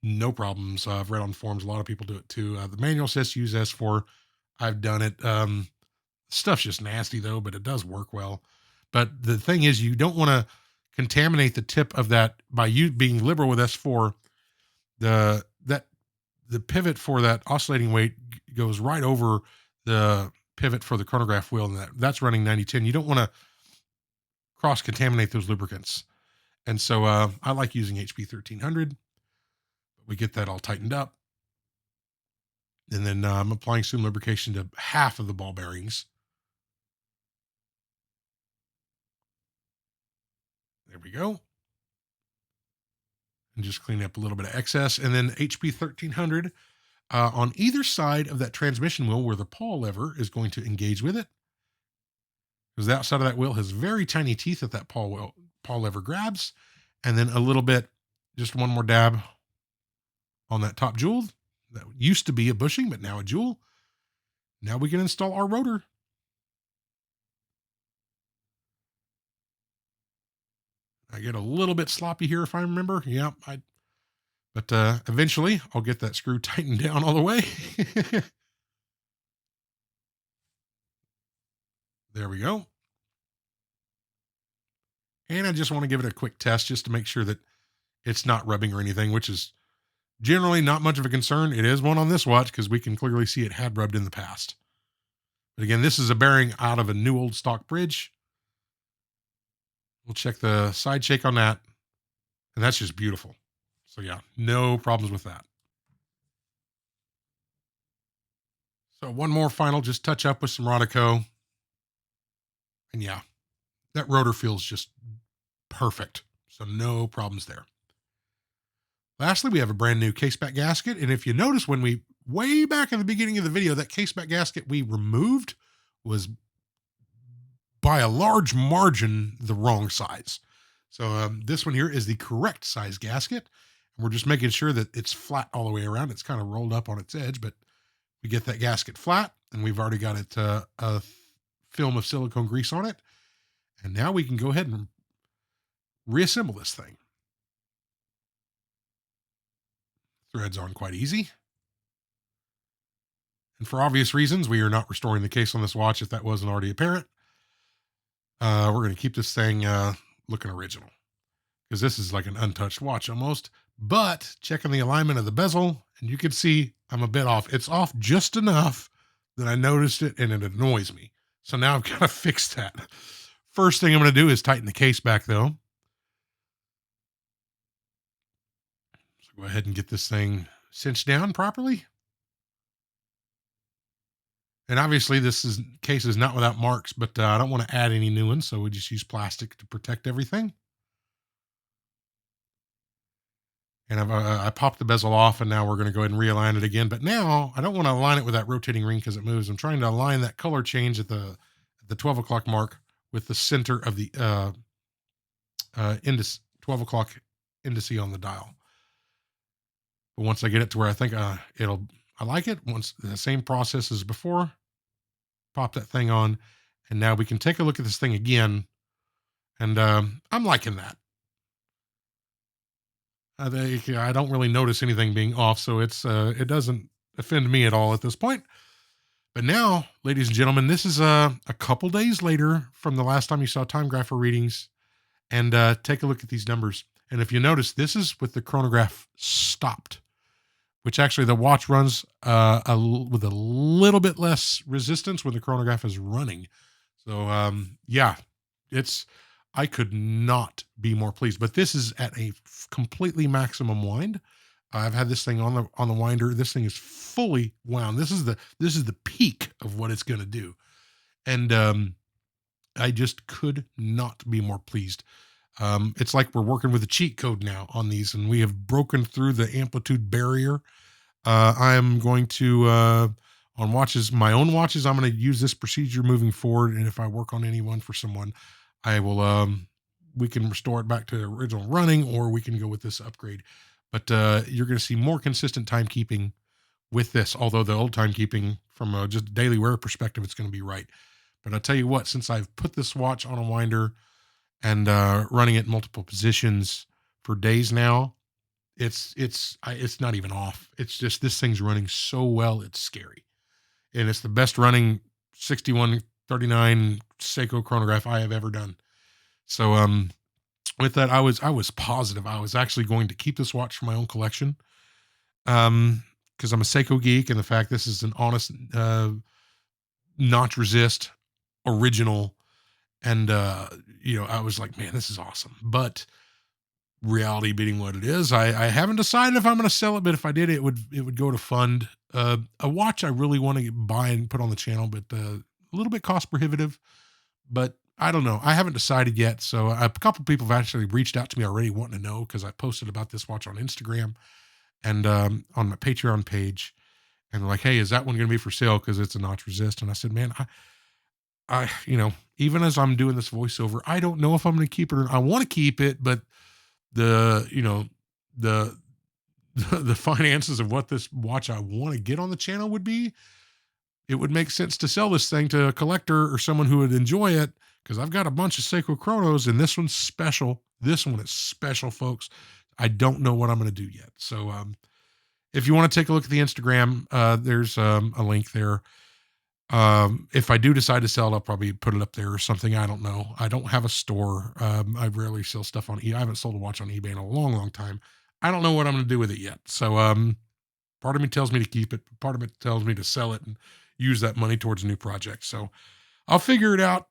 no problems. I've read on forums, a lot of people do it too. The manual says to use S4. I've done it. Stuff's just nasty though, but it does work well. But the thing is, you don't want to contaminate the tip of that by you being liberal with S4. The pivot for that oscillating weight goes right over the pivot for the chronograph wheel, and that's running 9010. You don't want to cross contaminate those lubricants. And so I like using HP 1300. We get that all tightened up. And then I'm applying some lubrication to half of the ball bearings. There we go. And just clean up a little bit of excess. And then HP 1300 on either side of that transmission wheel where the paw lever is going to engage with it. Because the outside of that wheel has very tiny teeth that paw lever grabs. And then a little bit, just one more dab on that top jewel. That used to be a bushing, but now a jewel. Now we can install our rotor. I get a little bit sloppy here if I remember. Yeah, but eventually I'll get that screw tightened down all the way. There we go. And I just want to give it a quick test just to make sure that it's not rubbing or anything, which is generally not much of a concern. It is one on this watch because we can clearly see it had rubbed in the past. But again, this is a bearing out of a new old stock bridge. We'll check the side shake on that. And that's just beautiful. So yeah, no problems with that. So one more final, just touch up with some Rodico. And yeah, that rotor feels just perfect. So no problems there. Lastly, we have a brand new caseback gasket. And if you notice, when we, way back in the beginning of the video, that caseback gasket we removed was by a large margin the wrong size. So this one here is the correct size gasket. And we're just making sure that it's flat all the way around. It's kind of rolled up on its edge, but we get that gasket flat, and we've already got it a film of silicone grease on it. And now we can go ahead and reassemble this thing. Threads on quite easy. And for obvious reasons, we are not restoring the case on this watch if that wasn't already apparent. We're going to keep this thing looking original, because this is like an untouched watch almost. But checking the alignment of the bezel, and you can see I'm a bit off. It's off just enough that I noticed it, and it annoys me. So now I've got to fix that. First thing I'm going to do is tighten the case back, though. So go ahead and get this thing cinched down properly. And obviously this case is not without marks, but I don't want to add any new ones, so we just use plastic to protect everything. And I popped the bezel off, and now we're going to go ahead and realign it again. But now I don't want to align it with that rotating ring because it moves. I'm trying to align that color change at the 12 o'clock mark with the center of the 12 o'clock indice on the dial. But once I get it to where I think I like it, once the same process as before, pop that thing on, and now we can take a look at this thing again. And I'm liking that. I don't really notice anything being off, so it doesn't offend me at all at this point. But now, ladies and gentlemen, this is a couple days later from the last time you saw time grapher readings, and take a look at these numbers. And if you notice, this is with the chronograph stopped, which actually the watch runs with a little bit less resistance when the chronograph is running. So yeah, I could not be more pleased. But this is at a completely maximum wind. I've had this thing on the winder. This thing is fully wound. This is the peak of what it's going to do, and I just could not be more pleased. It's like we're working with a cheat code now on these, and we have broken through the amplitude barrier. I am going to on watches, my own watches, I'm going to use this procedure moving forward. And if I work on anyone for someone, I will, we can restore it back to original running, or we can go with this upgrade. But you're going to see more consistent timekeeping with this, although the old timekeeping from a just daily wear perspective, it's going to be right. But I'll tell you what, since I've put this watch on a winder and running it in multiple positions for days now, it's not even off. It's just, this thing's running so well, it's scary. And it's the best running 6139 Seiko chronograph I have ever done. So with that, I was positive I was actually going to keep this watch for my own collection, because I'm a Seiko geek, and the fact this is an honest notch resist original, and I was like, man, this is awesome. But reality being what it is, I haven't decided if I'm going to sell it, but if I did, it would go to fund a watch I really want to buy and put on the channel, but a little bit cost prohibitive. But I don't know. I haven't decided yet. So a couple people have actually reached out to me already wanting to know, because I posted about this watch on Instagram and on my Patreon page, and they're like, hey, is that one going to be for sale? Because it's a notch resist. And I said, man, I even as I'm doing this voiceover, I don't know if I'm going to keep it or I want to keep it, but the finances of what this watch I want to get on the channel would be, it would make sense to sell this thing to a collector or someone who would enjoy it, because I've got a bunch of Seiko Chronos, and this one's special. This one is special, folks. I don't know what I'm going to do yet. So if you want to take a look at the Instagram, there's a link there. If I do decide to sell it, I'll probably put it up there or something. I don't know. I don't have a store. I rarely sell stuff on eBay. I haven't sold a watch on eBay in a long, long time. I don't know what I'm going to do with it yet. So part of me tells me to keep it. Part of it tells me to sell it and use that money towards a new project. So I'll figure it out.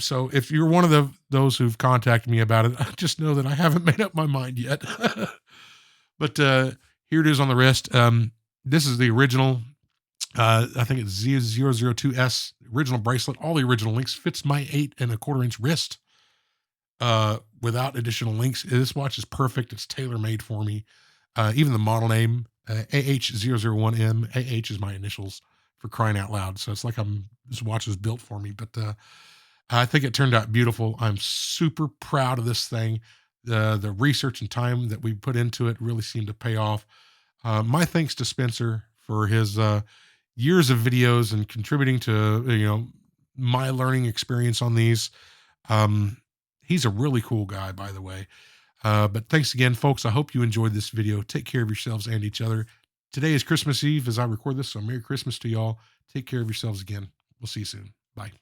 So if you're one of those who've contacted me about it, just know that I haven't made up my mind yet. But here it is on the wrist. This is the original. I think it's Z002S original bracelet. All the original links, fits my 8 1/4 inch wrist without additional links. This watch is perfect. It's tailor made for me. Even the model name, AH001M. AH is my initials, for crying out loud. So it's like this watch is built for me. But I think it turned out beautiful. I'm super proud of this thing. The research and time that we put into it really seemed to pay off. My thanks to Spencer for his years of videos and contributing to my learning experience on these. Um, he's a really cool guy, by the way. But thanks again, folks. I hope you enjoyed this video. Take care of yourselves and each other. Today is Christmas Eve as I record this, so Merry Christmas to y'all. Take care of yourselves again. We'll see you soon. Bye.